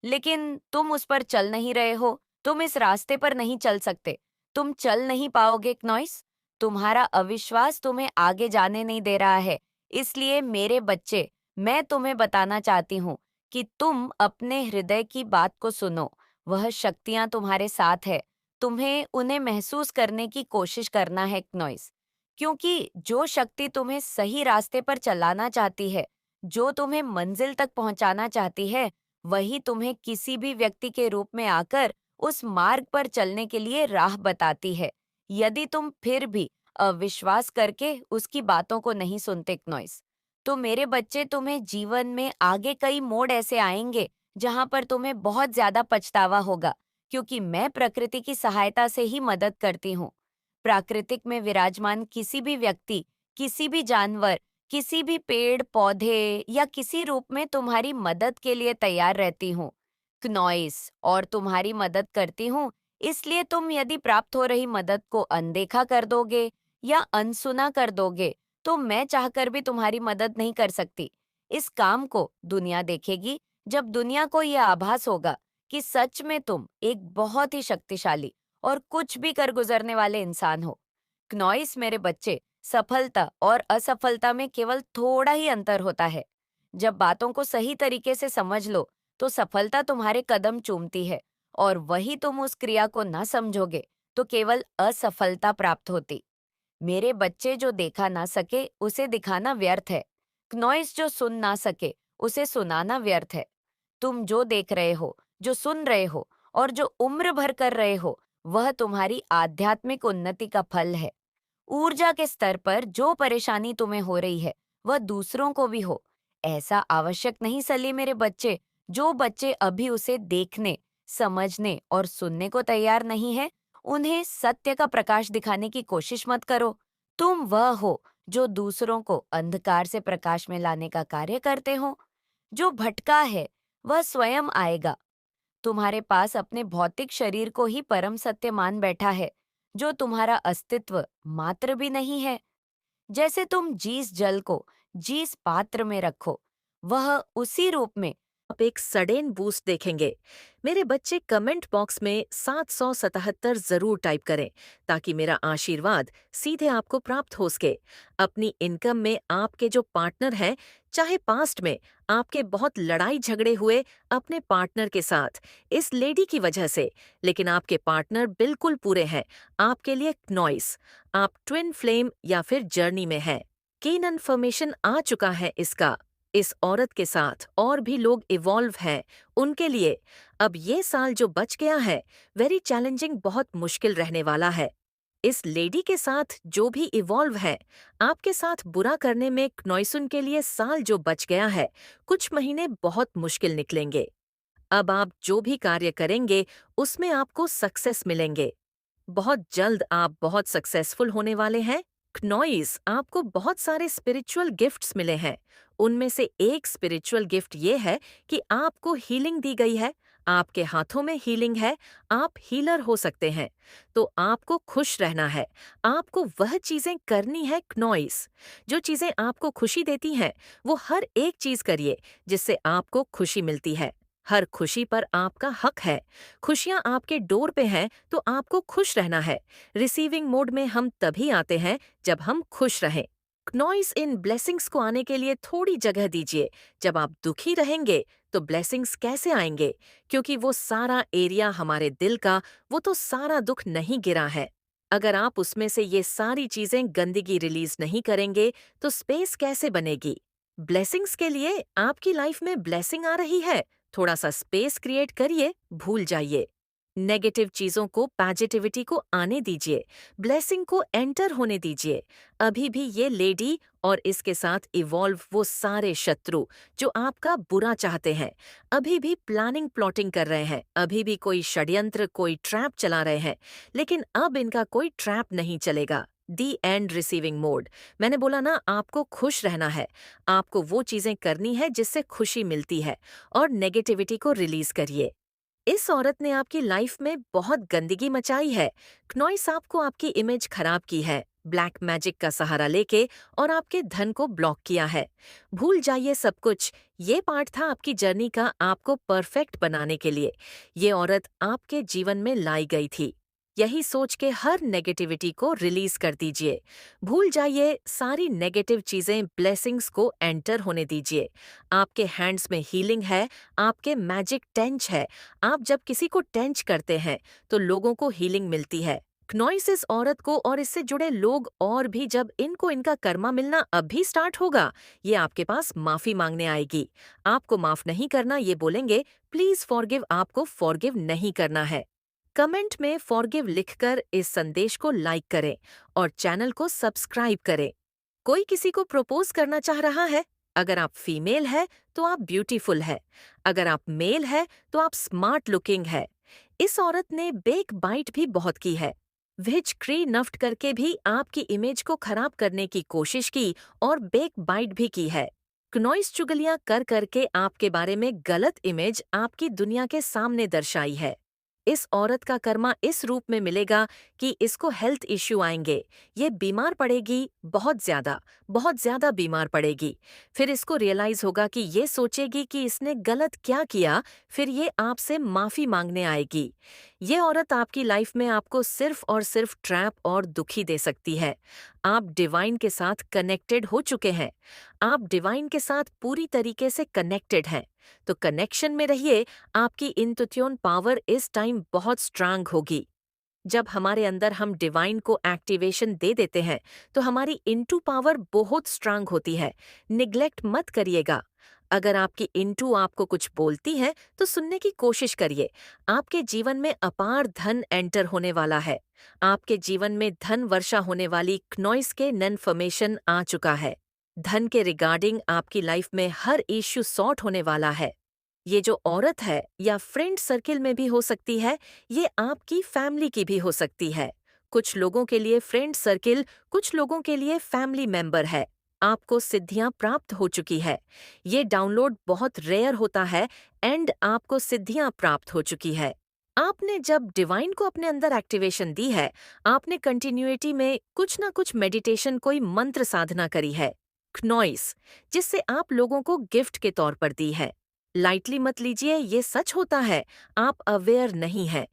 लेकिन तुम उस पर चल नहीं रहे हो। तुम इस रास्ते पर नहीं चल सकते। तुम चल नहीं पाओगे, क्नॉइस। तुम्हारा अविश्वास तुम्हें आगे जाने नहीं दे रहा है। इसलिए मेरे बच्चे, मैं तुम्हें बताना चाहती हूँ कि तुम अपने हृदय की बात को सुनो। वह शक्तियां तुम्हारे साथ है। तुम्हें उन्हें महसूस करने की कोशिश करना है, क्नॉइस, क्योंकि जो शक्ति तुम्हें सही रास्ते पर चलाना चाहती है, जो तुम्हें मंजिल तक पहुंचाना चाहती है, वही तुम्हें किसी भी व्यक्ति के रूप में आकर उस मार्ग पर चलने के लिए राह बताती है। यदि तुम फिर भी अविश्वास करके उसकी बातों को नहीं सुनते, क्नॉइस, तो मेरे बच्चे, तुम्हें जीवन में आगे कई मोड़ ऐसे आएंगे जहां पर तुम्हें बहुत ज्यादा पछतावा होगा, क्योंकि मैं प्रकृति की सहायता से ही मदद करती हूँ। प्राकृतिक में विराजमान किसी भी व्यक्ति, किसी भी जानवर, किसी भी पेड़ पौधे या किसी रूप में तुम्हारी मदद के लिए तैयार रहती हूँ, क्नॉइस, और तुम्हारी मदद करती हूँ। इसलिए तुम यदि प्राप्त हो रही मदद को अनदेखा कर दोगे या अनसुना कर दोगे, तो मैं चाहकर भी तुम्हारी मदद नहीं कर सकती। इस काम को दुनिया देखेगी जब दुनिया को यह आभास होगा कि सच में तुम एक बहुत ही शक्तिशाली और कुछ भी कर गुजरने वाले इंसान हो। क्नॉइस, मेरे बच्चे, सफलता और असफलता में केवल थोड़ा ही अंतर होता है। जब बातों को सही तरीके से समझ लो, तो सफलता तुम्हारे कदम चूमती है, और वही तुम उस क्रिया को ना समझोगे तो केवल असफलता प्राप्त होती। मेरे बच्चे, जो देखा ना सके उसे दिखाना व्यर्थ है। क्नॉइस, जो सुन ना सके उसे सुनाना व्यर्थ है। तुम जो देख रहे हो, जो सुन रहे हो और जो उम्र भर कर रहे हो, वह तुम्हारी आध्यात्मिक उन्नति का फल है। ऊर्जा के स्तर पर जो परेशानी तुम्हें हो रही है, वह दूसरों को भी हो, ऐसा आवश्यक नहीं। सली, मेरे बच्चे, जो बच्चे अभी उसे देखने, समझने और सुनने को तैयार नहीं है, उन्हें सत्य का प्रकाश दिखाने की कोशिश मत करो। तुम वह हो जो दूसरों को अंधकार से प्रकाश में लाने का कार्य करते हो। जो भटका है वह स्वयं आएगा। तुम्हारे पास अपने भौतिक शरीर को ही परम सत्य मान बैठा है, जो तुम्हारा अस्तित्व मात्र भी नहीं है। जैसे तुम जिस जल को जिस पात्र में रखो, वह उसी रूप में आप एक सडेन बूस्ट देखेंगे। मेरे बच्चे कमेंट बॉक्स में 777 जरूर टाइप करें ताकि मेरा आशीर्वाद सीधे आपको प्राप्त हो सके। अपनी इनकम में आपके जो पार्टनर हैं, चाहे पास्ट में आपके बहुत लड़ाई झगड़े हुए अपने पार्टनर के साथ इस लेडी की वजह से, लेकिन आपके पार्टनर बिल्कुल पूरे हैं आपके लिए, नॉइस। आप ट्विन फ्लेम या फिर जर्नी में हैं। कीन इन्फॉर्मेशन आ चुका है इसका। इस औरत के साथ और भी लोग इवॉल्व हैं, उनके लिए अब ये साल जो बच गया है वेरी चैलेंजिंग, बहुत मुश्किल रहने वाला है। इस लेडी के साथ जो भी इवॉल्व है, आपके साथ बुरा करने में क्नॉइसुन के लिए साल जो बच गया है, कुछ महीने बहुत मुश्किल निकलेंगे। अब आप जो भी कार्य करेंगे उसमें आपको सक्सेस मिलेंगे। बहुत जल्द आप बहुत सक्सेसफुल होने वाले हैं। क्नॉइस, आपको बहुत सारे स्पिरिचुअल गिफ्ट्स मिले हैं। उनमें से एक स्पिरिचुअल गिफ्ट ये है कि आपको हीलिंग दी गई है। आपके हाथों में हीलिंग है, आप हीलर हो सकते हैं। तो आपको खुश रहना है, आपको वह चीजें करनी है। क्नॉइस, जो चीजें आपको खुशी देती हैं, वो हर एक चीज करिए जिससे आपको खुशी मिलती है। हर खुशी पर आपका हक है। खुशियाँ आपके डोर पे हैं तो आपको खुश रहना है। रिसीविंग मोड में हम तभी आते हैं जब हम खुश रहें। नॉइस इन ब्लेसिंग्स को आने के लिए थोड़ी जगह दीजिए। जब आप दुखी रहेंगे तो ब्लेसिंग्स कैसे आएंगे? क्योंकि वो सारा एरिया हमारे दिल का, वो तो सारा दुख नहीं गिरा है। अगर आप उसमें से ये सारी चीजें गंदगी रिलीज नहीं करेंगे तो स्पेस कैसे बनेगी? ब्लेसिंग्स के लिए आपकी लाइफ में ब्लेसिंग आ रही है, थोड़ा सा स्पेस क्रिएट करिए, भूल जाइए। नेगेटिव चीजों को, पॉजिटिविटी को आने दीजिए, ब्लेसिंग को एंटर होने दीजिए। अभी भी ये लेडी और इसके साथ इवॉल्व वो सारे शत्रु जो आपका बुरा चाहते हैं, अभी भी प्लानिंग प्लॉटिंग कर रहे हैं, अभी भी कोई षड्यंत्र, कोई ट्रैप चला रहे हैं, लेकिन अब इनका कोई ट्रैप नहीं चलेगा। दी एंड रिसीविंग मोड। मैंने बोला ना, आपको खुश रहना है, आपको वो चीजें करनी है जिससे खुशी मिलती है, और नेगेटिविटी को रिलीज करिए। इस औरत ने आपकी लाइफ में बहुत गंदगी मचाई है। क्नॉइस आपको आपकी इमेज खराब की है, ब्लैक मैजिक का सहारा लेके, और आपके धन को ब्लॉक किया है। भूल जाइए सब कुछ। ये पार्ट था आपकी जर्नी का, आपको परफेक्ट बनाने के लिए ये औरत आपके जीवन में लाई गई थी। यही सोच के हर नेगेटिविटी को रिलीज कर दीजिए। भूल जाइए सारी नेगेटिव चीजें, ब्लेसिंग्स को एंटर होने दीजिए। आपके हैंड्स में हीलिंग है, आपके मैजिक टेंच है। आप जब किसी को टेंच करते हैं तो लोगों को हीलिंग मिलती है। क्नॉइस इस औरत को और इससे जुड़े लोग और भी, जब इनको इनका कर्मा मिलना अब भी स्टार्ट होगा, ये आपके पास माफी मांगने आएगी। आपको माफ नहीं करना ये बोलेंगे, प्लीज फॉरगिव, आपको फॉरगिव नहीं करना है। कमेंट में फॉरगिव लिखकर इस संदेश को लाइक करें और चैनल को सब्सक्राइब करें। कोई किसी को प्रपोज करना चाह रहा है? अगर आप फीमेल है तो आप ब्यूटीफुल है, अगर आप मेल है तो आप स्मार्ट लुकिंग है। इस औरत ने बेक बाइट भी बहुत की है, विच क्री नफ्ट करके भी आपकी इमेज को खराब करने की कोशिश की, और बेक बाइट भी की है। क्नॉइस चुगलियां कर करके आपके बारे में गलत इमेज आपकी दुनिया के सामने दर्शाई है। इस औरत का कर्मा इस रूप में मिलेगा कि इसको हेल्थ इश्यू आएंगे, ये बीमार पड़ेगी, बहुत ज्यादा बीमार पड़ेगी। फिर इसको रियलाइज होगा कि ये सोचेगी कि इसने गलत क्या किया, फिर ये आपसे माफी मांगने आएगी। ये औरत आपकी लाइफ में आपको सिर्फ और सिर्फ ट्रैप और दुखी दे सकती है। आप डिवाइन के साथ कनेक्टेड हो चुके हैं, आप डिवाइन के साथ पूरी तरीके से कनेक्टेड हैं, तो कनेक्शन में रहिए। आपकी इंतुत्योन पावर इस टाइम बहुत स्ट्रांग होगी। जब हमारे अंदर हम डिवाइन को एक्टिवेशन दे देते हैं तो हमारी इंटू पावर बहुत स्ट्रांग होती है। निग्लेक्ट मत करिएगा। अगर आपकी इंटू आपको कुछ बोलती है तो सुनने की कोशिश करिए। आपके जीवन में अपार धन एंटर होने वाला है। आपके जीवन में धन वर्षा होने वाली क्नॉइस के नन्फॉर्मेशन आ चुका है। धन के रिगार्डिंग आपकी लाइफ में हर इश्यू सॉर्ट होने वाला है। ये जो औरत है या फ्रेंड सर्किल में भी हो सकती है, ये आपकी फैमिली की भी हो सकती है। कुछ लोगों के लिए फ्रेंड सर्किल, कुछ लोगों के लिए फैमिली मेंबर है। आपको सिद्धियां प्राप्त हो चुकी है। ये डाउनलोड बहुत रेयर होता है, एंड आपको सिद्धियां प्राप्त हो चुकी है। आपने जब डिवाइन को अपने अंदर एक्टिवेशन दी है, आपने कंटिन्यूटी में कुछ ना कुछ मेडिटेशन, कोई मंत्र साधना करी है, क्नॉइस, जिससे आप लोगों को गिफ्ट के तौर पर दी है। लाइटली मत लीजिए, ये सच होता है, आप अवेयर नहीं हैं।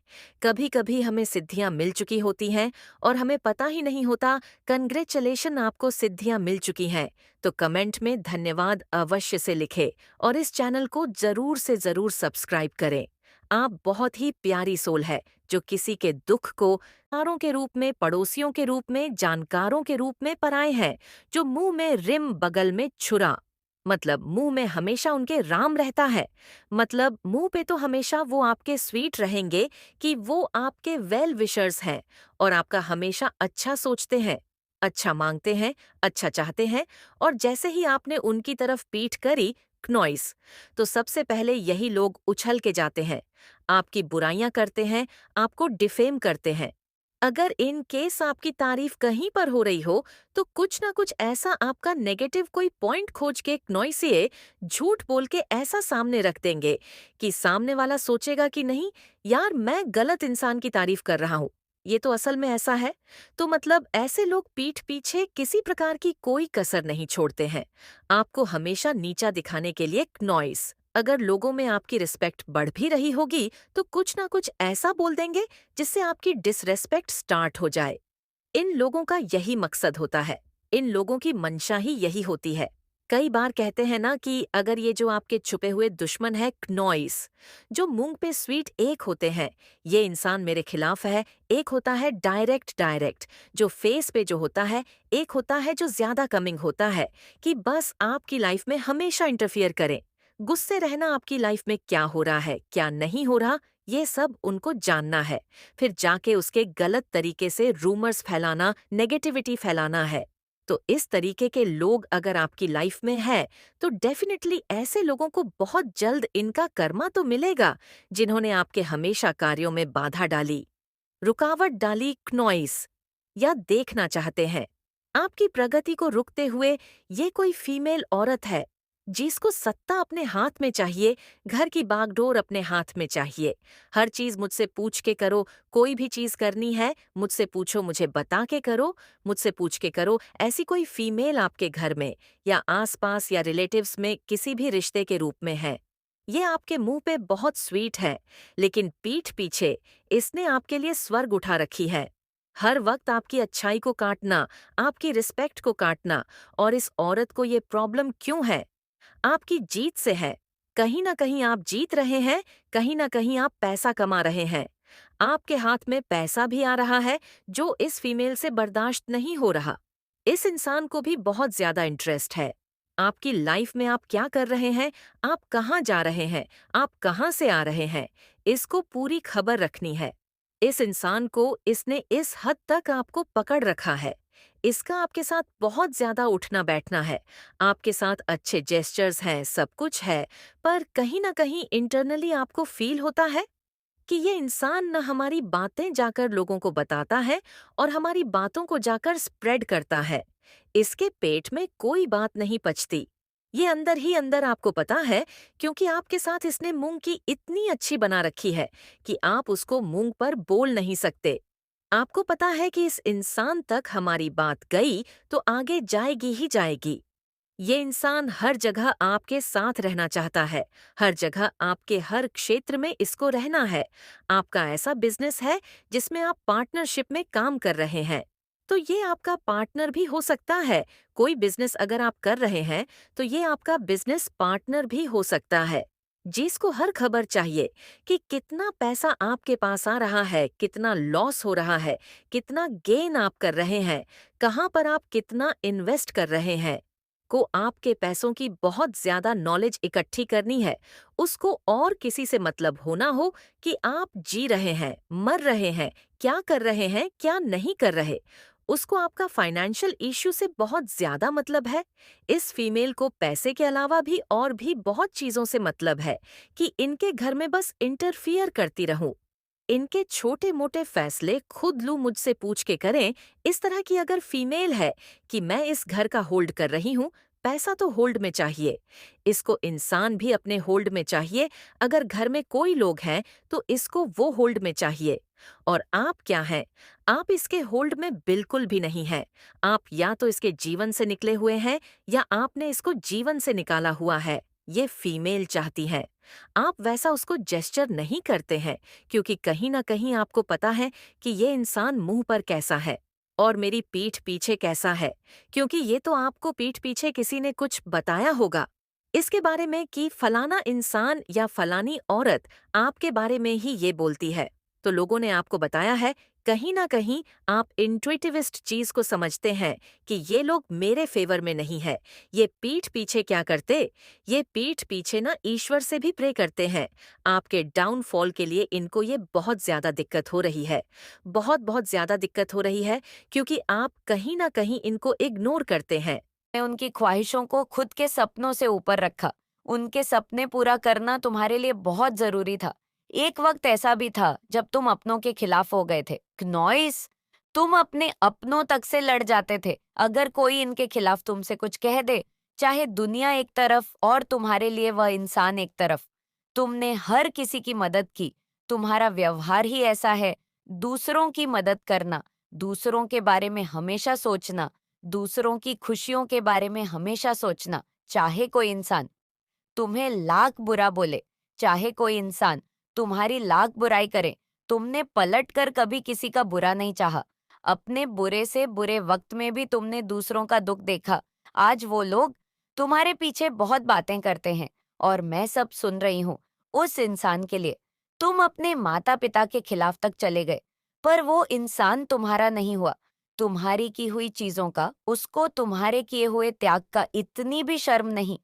कभी कभी हमें सिद्धियां मिल चुकी होती हैं और हमें पता ही नहीं होता। कंग्रेचुलेशन, आपको सिद्धियां मिल चुकी हैं। तो कमेंट में धन्यवाद अवश्य से लिखें और इस चैनल को जरूर से जरूर सब्सक्राइब करें। आप बहुत ही प्यारी सोल है जो किसी के दुख को तारों के रूप में, पड़ोसियों के रूप में, जानकारों के रूप में पराए हैं, जो मुंह में रिम, बगल में छुरा, मतलब मुंह में हमेशा उनके राम रहता है। मतलब मुंह पे तो हमेशा वो आपके स्वीट रहेंगे कि वो आपके वेल विशर्स हैं और आपका हमेशा अच्छा सोचते हैं, अच्छा मांगते हैं, अच्छा चाहते हैं। और जैसे ही आपने उनकी तरफ पीठ करी, क्नॉइस, तो सबसे पहले यही लोग उछल के जाते हैं, आपकी बुराइयां करते हैं, आपको डिफेम करते हैं। अगर इन केस आपकी तारीफ कहीं पर हो रही हो तो कुछ ना कुछ ऐसा आपका नेगेटिव कोई पॉइंट खोज के क्नॉइसिए झूठ बोल के ऐसा सामने रख देंगे कि सामने वाला सोचेगा कि नहीं यार, मैं गलत इंसान की तारीफ कर रहा हूँ, ये तो असल में ऐसा है। तो मतलब ऐसे लोग पीठ पीछे किसी प्रकार की कोई कसर नहीं छोड़ते हैं, आपको हमेशा नीचा दिखाने के लिए। क्नॉइस अगर लोगों में आपकी रिस्पेक्ट बढ़ भी रही होगी तो कुछ ना कुछ ऐसा बोल देंगे जिससे आपकी डिसरेस्पेक्ट स्टार्ट हो जाए। इन लोगों का यही मकसद होता है, इन लोगों की मंशा ही यही होती है। कई बार कहते हैं ना कि अगर ये जो आपके छुपे हुए दुश्मन है क्नॉइस, जो मूंग पे स्वीट एक होते हैं, ये इंसान मेरे खिलाफ है। एक होता है डायरेक्ट डायरेक्ट, जो फेस पे जो होता है। एक होता है जो ज्यादा कमिंग होता है, कि बस आपकी लाइफ में हमेशा इंटरफियर करें। गुस्से रहना आपकी लाइफ में क्या हो रहा है, क्या नहीं हो रहा, ये सब उनको जानना है। फिर जाके उसके गलत तरीके से रूमर्स फैलाना, नेगेटिविटी फैलाना है। तो इस तरीके के लोग अगर आपकी लाइफ में है तो डेफिनेटली ऐसे लोगों को बहुत जल्द इनका कर्मा तो मिलेगा, जिन्होंने आपके हमेशा कार्यों में बाधा डाली, रुकावट डाली, क्नॉइस, या देखना चाहते हैं आपकी प्रगति को रुकते हुए। ये कोई फीमेल औरत है जिसको सत्ता अपने हाथ में चाहिए, घर की बागडोर अपने हाथ में चाहिए। हर चीज मुझसे पूछ के करो, कोई भी चीज करनी है मुझसे पूछो, मुझे बता के करो, मुझसे पूछ के करो। ऐसी कोई फीमेल आपके घर में या आसपास या रिलेटिव्स में किसी भी रिश्ते के रूप में है। ये आपके मुंह पे बहुत स्वीट है, लेकिन पीठ पीछे इसने आपके लिए स्वर्ग उठा रखी है। हर वक्त आपकी अच्छाई को काटना, आपकी रिस्पेक्ट को काटना। और इस औरत को ये प्रॉब्लम क्यों है? आपकी जीत से है। कहीं ना कहीं आप जीत रहे हैं, कहीं ना कहीं आप पैसा कमा रहे हैं। आपके हाथ में पैसा भी आ रहा है जो इस फीमेल से बर्दाश्त नहीं हो रहा। इस इंसान को भी बहुत ज्यादा इंटरेस्ट है आपकी लाइफ में। आप क्या कर रहे हैं, आप कहाँ जा रहे हैं, आप कहाँ से आ रहे हैं, इसको पूरी खबर रखनी है। इस इंसान को इसने इस हद तक आपको पकड़ रखा है। इसका आपके साथ बहुत ज्यादा उठना बैठना है, आपके साथ अच्छे जेस्चर्स हैं, सब कुछ है। पर कहीं ना कहीं इंटरनली आपको फील होता है कि ये इंसान न हमारी बातें जाकर लोगों को बताता है और हमारी बातों को जाकर स्प्रेड करता है। इसके पेट में कोई बात नहीं पचती। ये अंदर ही अंदर आपको पता है, क्योंकि आपके साथ इसने मूंग की इतनी अच्छी बना रखी है कि आप उसको मूंग पर बोल नहीं सकते। आपको पता है कि इस इंसान तक हमारी बात गई तो आगे जाएगी ही जाएगी। ये इंसान हर जगह आपके साथ रहना चाहता है, हर जगह आपके हर क्षेत्र में इसको रहना है। आपका ऐसा बिजनेस है जिसमें आप पार्टनरशिप में काम कर रहे हैं, तो ये आपका पार्टनर भी हो सकता है। कोई बिजनेस अगर आप कर रहे हैं तो ये आपका बिजनेस पार्टनर भी हो सकता है, जिसको हर खबर चाहिए कि कितना पैसा आपके पास आ रहा है, कितना लॉस हो रहा है, कितना गेन आप कर रहे हैं, कहाँ पर आप कितना इन्वेस्ट कर रहे हैं। को आपके पैसों की बहुत ज्यादा नॉलेज इकट्ठी करनी है। उसको और किसी से मतलब होना हो कि आप जी रहे हैं, मर रहे हैं, क्या कर रहे हैं, क्या नहीं कर रहे। उसको आपका फाइनेंशियल इश्यू से बहुत ज्यादा मतलब है। इस फीमेल को पैसे के अलावा भी और भी बहुत चीजों से मतलब है कि इनके घर में बस इंटरफियर करती रहूं। इनके छोटे मोटे फैसले खुद लूं, मुझसे पूछ के करें। इस तरह की अगर फीमेल है कि मैं इस घर का होल्ड कर रही हूं, पैसा तो होल्ड में चाहिए, इसको इंसान भी अपने होल्ड में चाहिए। अगर घर में कोई लोग हैं तो इसको वो होल्ड में चाहिए। और आप क्या हैं? आप इसके होल्ड में बिल्कुल भी नहीं हैं। आप या तो इसके जीवन से निकले हुए हैं या आपने इसको जीवन से निकाला हुआ है। ये फीमेल चाहती है। आप वैसा उसको जेस्चर नहीं करते हैं, क्योंकि कहीं ना कहीं आपको पता है कि ये इंसान मुंह पर कैसा है और मेरी पीठ पीछे कैसा है, क्योंकि ये तो आपको पीठ पीछे किसी ने कुछ बताया होगा इसके बारे में कि फलाना इंसान या फलानी औरत आपके बारे में ही ये बोलती है। तो लोगों ने आपको बताया है। कहीं ना कहीं आप इंट्यूटिविस्ट चीज को समझते हैं कि ये लोग मेरे फेवर में नहीं है। ये पीठ पीछे क्या करते? ये पीठ पीछे ना ईश्वर से भी प्रे करते हैं। आपके डाउनफॉल के लिए इनको ये बहुत ज्यादा दिक्कत हो रही है, बहुत बहुत ज्यादा दिक्कत हो रही है, क्योंकि आप कहीं ना कहीं इनको इग्नोर करते हैं। ने उनकी ख्वाहिशों को खुद के सपनों से ऊपर रखा। उनके सपने पूरा करना तुम्हारे लिए बहुत जरूरी था। एक वक्त ऐसा भी था जब तुम अपनों के खिलाफ हो गए थे। नॉइस, तुम अपने अपनों तक से लड़ जाते थे। अगर कोई इनके खिलाफ तुमसे कुछ कह दे, चाहे दुनिया एक तरफ और तुम्हारे लिए वह इंसान एक तरफ, तुमने हर किसी की मदद की। तुम्हारा व्यवहार ही ऐसा है। दूसरों की मदद करना, दूसरों के बारे में हमेशा सोचना, दूसरों की खुशियों के बारे में हमेशा सोचना, चाहे कोई इंसान। तुम्हें लाख बुरा बोले, चाहे कोई इंसान तुम्हारी लाख बुराई करे, तुमने पलट कर कभी किसी का बुरा नहीं चाहा। अपने बुरे से बुरे वक्त में भी तुमने दूसरों का दुख देखा। आज वो लोग तुम्हारे पीछे बहुत बातें करते हैं और मैं सब सुन रही हूँ। उस इंसान के लिए तुम अपने माता पिता के खिलाफ तक चले गए, पर वो इंसान तुम्हारा नहीं हुआ। तुम्हारी की हुई चीजों का उसको तुम्हारे किए हुए त्याग का इतनी भी शर्म नहीं।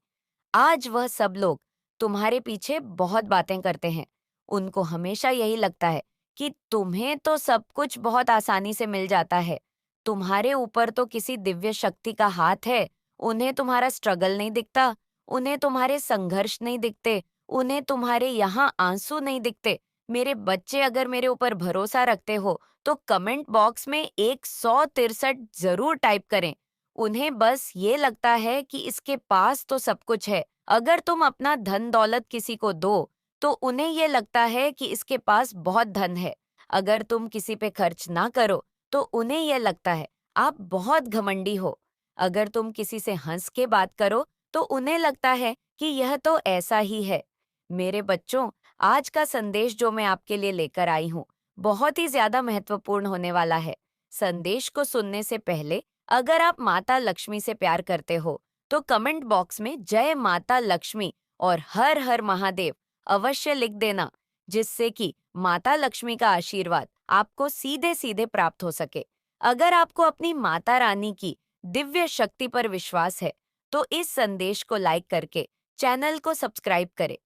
आज वह सब लोग तुम्हारे पीछे बहुत बातें करते हैं। उनको हमेशा यही लगता है कि तुम्हें तो सब कुछ बहुत आसानी से मिल जाता है। तुम्हारे ऊपर तो किसी दिव्य शक्ति का हाथ है। उन्हें तुम्हारा स्ट्रगल नहीं दिखता, उन्हें तुम्हारे संघर्ष नहीं दिखते, उन्हें तुम्हारे यहाँ आंसू नहीं दिखते। मेरे बच्चे, अगर मेरे ऊपर भरोसा रखते हो तो कमेंट बॉक्स में 163 जरूर टाइप करें। उन्हें बस ये लगता है कि इसके पास तो सब कुछ है। अगर तुम अपना धन दौलत किसी को दो तो उन्हें ये लगता है कि इसके पास बहुत धन है। अगर तुम किसी पे खर्च ना करो तो उन्हें ये लगता है आप बहुत घमंडी हो। अगर तुम किसी से हंस के बात करो तो उन्हें लगता है कि यह तो ऐसा ही है। मेरे बच्चों, आज का संदेश जो मैं आपके लिए लेकर आई हूँ बहुत ही ज्यादा महत्वपूर्ण होने वाला है। संदेश को सुनने से पहले अगर आप माता लक्ष्मी से प्यार करते हो तो कमेंट बॉक्स में जय माता लक्ष्मी और हर हर महादेव अवश्य लिख देना, जिससे कि माता लक्ष्मी का आशीर्वाद आपको सीधे सीधे प्राप्त हो सके। अगर आपको अपनी माता रानी की दिव्य शक्ति पर विश्वास है तो इस संदेश को लाइक करके चैनल को सब्सक्राइब करें।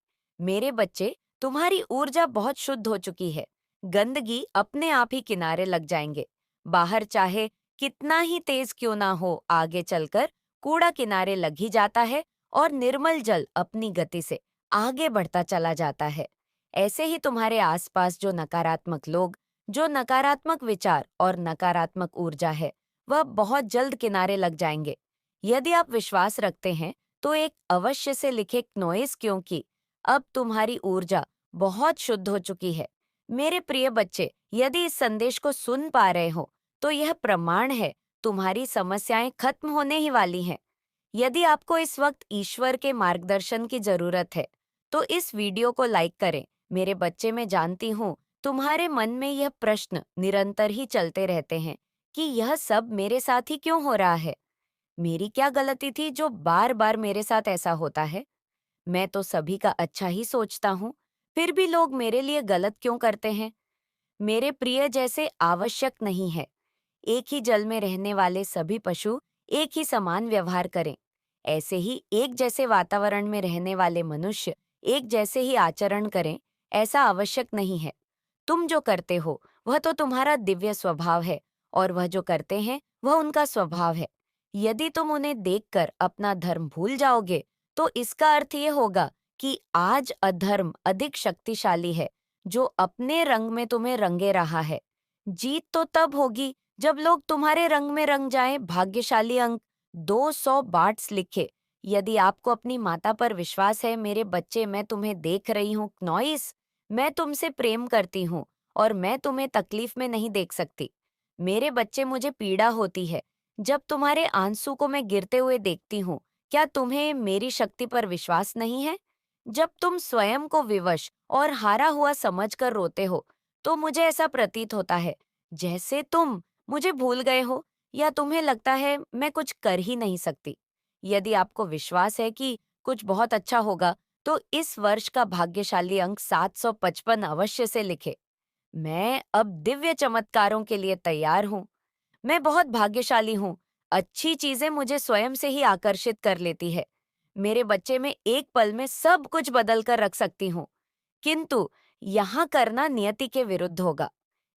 मेरे बच्चे, तुम्हारी ऊर्जा बहुत शुद्ध हो चुकी है। गंदगी अपने आप ही किनारे लग जाएंगे। बाहर चाहे कितना ही तेज क्यों ना हो, आगे चलकर कूड़ा किनारे लग ही जाता है और निर्मल जल अपनी गति से आगे बढ़ता चला जाता है। ऐसे ही तुम्हारे आसपास जो नकारात्मक लोग, जो नकारात्मक विचार और नकारात्मक ऊर्जा है, वह बहुत जल्द किनारे लग जाएंगे। यदि आप विश्वास रखते हैं तो एक अवश्य से लिखे नॉइस, क्योंकि अब तुम्हारी ऊर्जा बहुत शुद्ध हो चुकी है। मेरे प्रिय बच्चे, यदि इस संदेश को सुन पा रहे हो तो यह प्रमाण है तुम्हारी समस्याएं खत्म होने ही वाली हैं। यदि आपको इस वक्त ईश्वर के मार्गदर्शन की जरूरत है तो इस वीडियो को लाइक करें। मेरे बच्चे, मैं जानती हूँ तुम्हारे मन में यह प्रश्न निरंतर ही चलते रहते हैं कि यह सब मेरे साथ ही क्यों हो रहा है। मेरी क्या गलती थी जो बार बार मेरे साथ ऐसा होता है। मैं तो सभी का अच्छा ही सोचता हूँ, फिर भी लोग मेरे लिए गलत क्यों करते हैं। मेरे प्रिय, जैसे आवश्यक नहीं है एक ही जल में रहने वाले सभी पशु एक ही समान व्यवहार करें, ऐसे ही एक जैसे वातावरण में रहने वाले मनुष्य एक जैसे ही आचरण करें, ऐसा आवश्यक नहीं है। तुम जो करते हो वह तो तुम्हारा दिव्य स्वभाव है और वह जो करते हैं वह उनका स्वभाव है। यदि तुम उन्हें देखकर अपना धर्म भूल जाओगे तो इसका अर्थ ये होगा कि आज अधर्म अधिक शक्तिशाली है, जो अपने रंग में तुम्हें रंगे रहा है। जीत तो तब होगी जब लोग तुम्हारे रंग में रंग जाएं। भाग्यशाली अंक 200 बार्ट्स लिखे। यदि आपको अपनी माता पर विश्वास है, मेरे बच्चे, मैं तुम्हें देख रही हूँ नॉइस। मैं तुमसे प्रेम करती हूँ और मैं तुम्हें तकलीफ में नहीं देख सकती। मेरे बच्चे, मुझे पीड़ा होती है जब तुम्हारे आंसू को मैं गिरते हुए देखती हूँ। क्या तुम्हें मेरी शक्ति पर विश्वास नहीं है? जब तुम स्वयं को विवश और हारा हुआ समझकर रोते हो तो मुझे ऐसा प्रतीत होता है जैसे तुम मुझे भूल गए हो, या तुम्हें लगता है मैं कुछ कर ही नहीं सकती। यदि आपको विश्वास है कि कुछ बहुत अच्छा होगा तो इस वर्ष का भाग्यशाली अंक 755 अवश्य से लिखे। मैं अब दिव्य चमत्कारों के लिए तैयार हूँ। मैं बहुत भाग्यशाली हूँ। अच्छी चीजें मुझे स्वयं से ही आकर्षित कर लेती है। मेरे बच्चे, में एक पल में सब कुछ बदल कर रख सकती हूँ, किंतु यहाँ करना नियति के विरुद्ध होगा।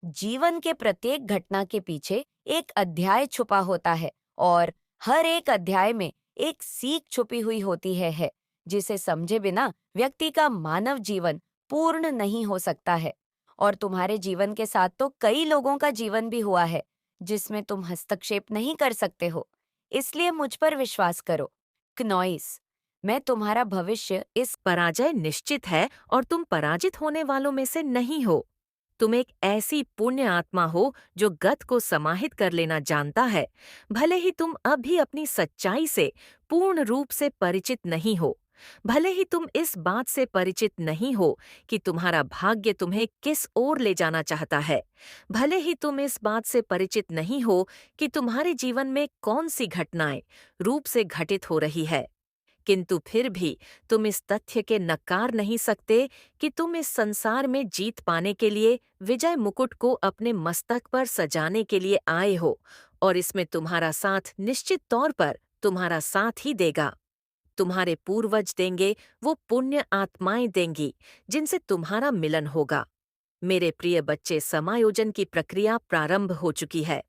जीवन के प्रत्येक घटना के पीछे एक अध्याय छुपा होता है और हर एक अध्याय में एक सीख छुपी हुई होती है जिसे समझे बिना व्यक्ति का मानव जीवन पूर्ण नहीं हो सकता है। और तुम्हारे जीवन के साथ तो कई लोगों का जीवन भी हुआ है जिसमें तुम हस्तक्षेप नहीं कर सकते हो। इसलिए मुझ पर विश्वास करो। क्नॉइस, मैं तुम्हारा भविष्य इस पराजय निश्चित है और तुम पराजित होने वालों में से नहीं हो। तुम एक ऐसी पुण्य आत्मा हो जो गत को समाहित कर लेना जानता है, भले ही तुम अब भी अपनी सच्चाई से पूर्ण रूप से परिचित नहीं हो। भले ही तुम इस बात से परिचित नहीं हो कि तुम्हारा भाग्य तुम्हें किस ओर ले जाना चाहता है, भले ही तुम इस बात से परिचित नहीं हो कि तुम्हारे जीवन में कौन सी घटनाएं रूप से घटित हो रही है, किंतु फिर भी तुम इस तथ्य के नकार नहीं सकते कि तुम इस संसार में जीत पाने के लिए विजय मुकुट को अपने मस्तक पर सजाने के लिए आए हो, और इसमें तुम्हारा साथ निश्चित तौर पर तुम्हारा साथ ही देगा। तुम्हारे पूर्वज देंगे, वो पुण्य आत्माएं देंगी जिनसे तुम्हारा मिलन होगा। मेरे प्रिय बच्चे, समायोजन की प्रक्रिया प्रारंभ हो चुकी है।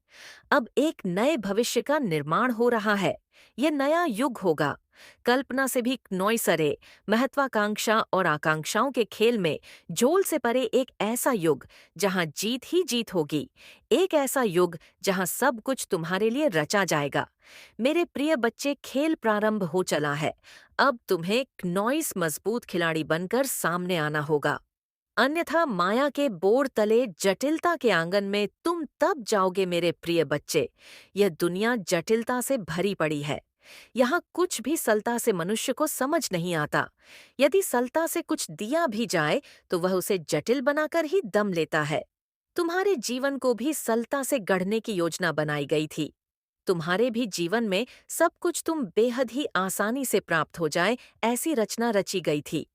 अब एक नए भविष्य का निर्माण हो रहा है। यह नया युग होगा। कल्पना से भी नौसरे, महत्वाकांक्षा और आकांक्षाओं के खेल में झोल से परे एक ऐसा युग जहां जीत ही जीत होगी। एक ऐसा युग जहां सब कुछ तुम्हारे लिए रचा जाएगा। मेरे प्रिय बच्चे, खेल प्रारंभ हो चला है। अब तुम्हें नॉइस मजबूत खिलाड़ी बनकर सामने आना होगा, अन्यथा माया के बोर तले जटिलता के आंगन में तुम तब जाओगे। मेरे प्रिय बच्चे, यह दुनिया जटिलता से भरी पड़ी है। यहाँ कुछ भी सरलता से मनुष्य को समझ नहीं आता। यदि सरलता से कुछ दिया भी जाए तो वह उसे जटिल बनाकर ही दम लेता है। तुम्हारे जीवन को भी सरलता से गढ़ने की योजना बनाई गई थी। तुम्हारे भी जीवन में सब कुछ तुम बेहद ही आसानी से प्राप्त हो जाए, ऐसी रचना रची गई थी।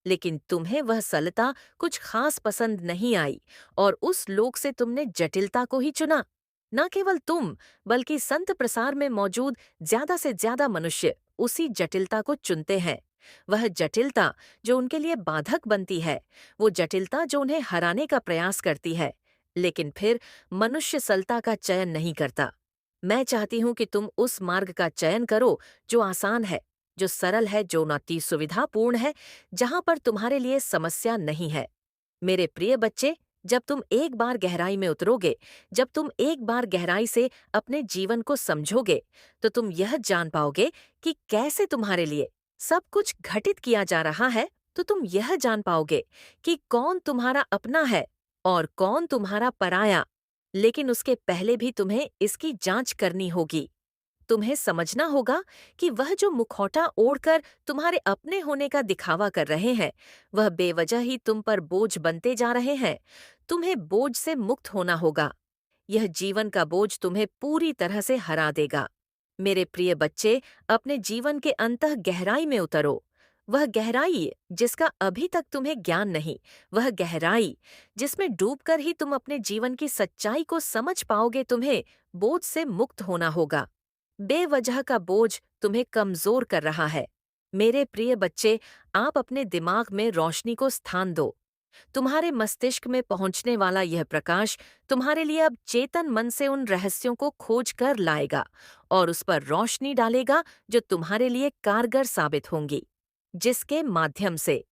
लेकिन तुम्हें वह सरलता कुछ खास पसंद नहीं आई और उस लोक से तुमने जटिलता को ही चुना। न केवल तुम, बल्कि संत प्रसार में मौजूद ज्यादा से ज्यादा मनुष्य उसी जटिलता को चुनते हैं। वह जटिलता जो उनके लिए बाधक बनती है, वो जटिलता जो उन्हें हराने का प्रयास करती है। लेकिन फिर मनुष्य सरलता का चयन नहीं करता। मैं चाहती हूं कि तुम उस मार्ग का चयन करो जो आसान है, जो सरल है, जो अति सुविधापूर्ण है, जहां पर तुम्हारे लिए समस्या नहीं है। मेरे प्रिय बच्चे, जब तुम एक बार गहराई में उतरोगे, जब तुम एक बार गहराई से अपने जीवन को समझोगे, तो तुम यह जान पाओगे कि कैसे तुम्हारे लिए सब कुछ घटित किया जा रहा है। तो तुम यह जान पाओगे कि कौन तुम्हारा अपना है और कौन तुम्हारा पराया। लेकिन उसके पहले भी तुम्हें इसकी जांच करनी होगी। तुम्हें समझना होगा कि वह जो मुखौटा ओढ़कर तुम्हारे अपने होने का दिखावा कर रहे हैं, वह बेवजह ही तुम पर बोझ बनते जा रहे हैं। तुम्हें बोझ से मुक्त होना होगा। यह जीवन का बोझ तुम्हें पूरी तरह से हरा देगा। मेरे प्रिय बच्चे, अपने जीवन के अंतः गहराई में उतरो। वह गहराई जिसका अभी तक तुम्हें ज्ञान नहीं, वह गहराई जिसमें डूबकर ही तुम अपने जीवन की सच्चाई को समझ पाओगे। तुम्हें बोझ से मुक्त होना होगा। बेवजह का बोझ तुम्हें कमजोर कर रहा है। मेरे प्रिय बच्चे, आप अपने दिमाग में रोशनी को स्थान दो। तुम्हारे मस्तिष्क में पहुंचने वाला यह प्रकाश तुम्हारे लिए अब चेतन मन से उन रहस्यों को खोज कर लाएगा और उस पर रोशनी डालेगा जो तुम्हारे लिए कारगर साबित होंगी, जिसके माध्यम से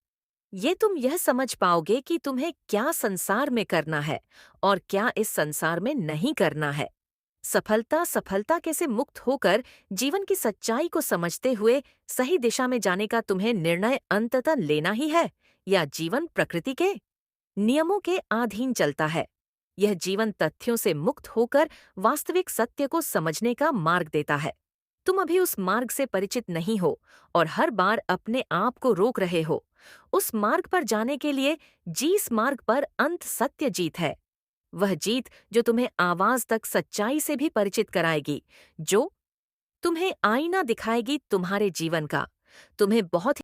ये तुम यह समझ पाओगे कि तुम्हें क्या संसार में करना है और क्या इस संसार में नहीं करना है। सफलता कैसे मुक्त होकर जीवन की सच्चाई को समझते हुए सही दिशा में जाने का तुम्हें निर्णय अंततः लेना ही है, या जीवन प्रकृति के नियमों के अधीन चलता है। यह जीवन तथ्यों से मुक्त होकर वास्तविक सत्य को समझने का मार्ग देता है। तुम अभी उस मार्ग से परिचित नहीं हो और हर बार अपने आप को रोक रहे हो। उस मार्ग पर जाने के लिए जिस मार्ग पर अंत सत्य जीत है, वह जीत जो तुम्हें आवाज तक सच्चाई से भी परिचित कराएगी, जो तुम्हें आईना दिखाएगी तुम्हारे जीवन का। तुम्हें बहुत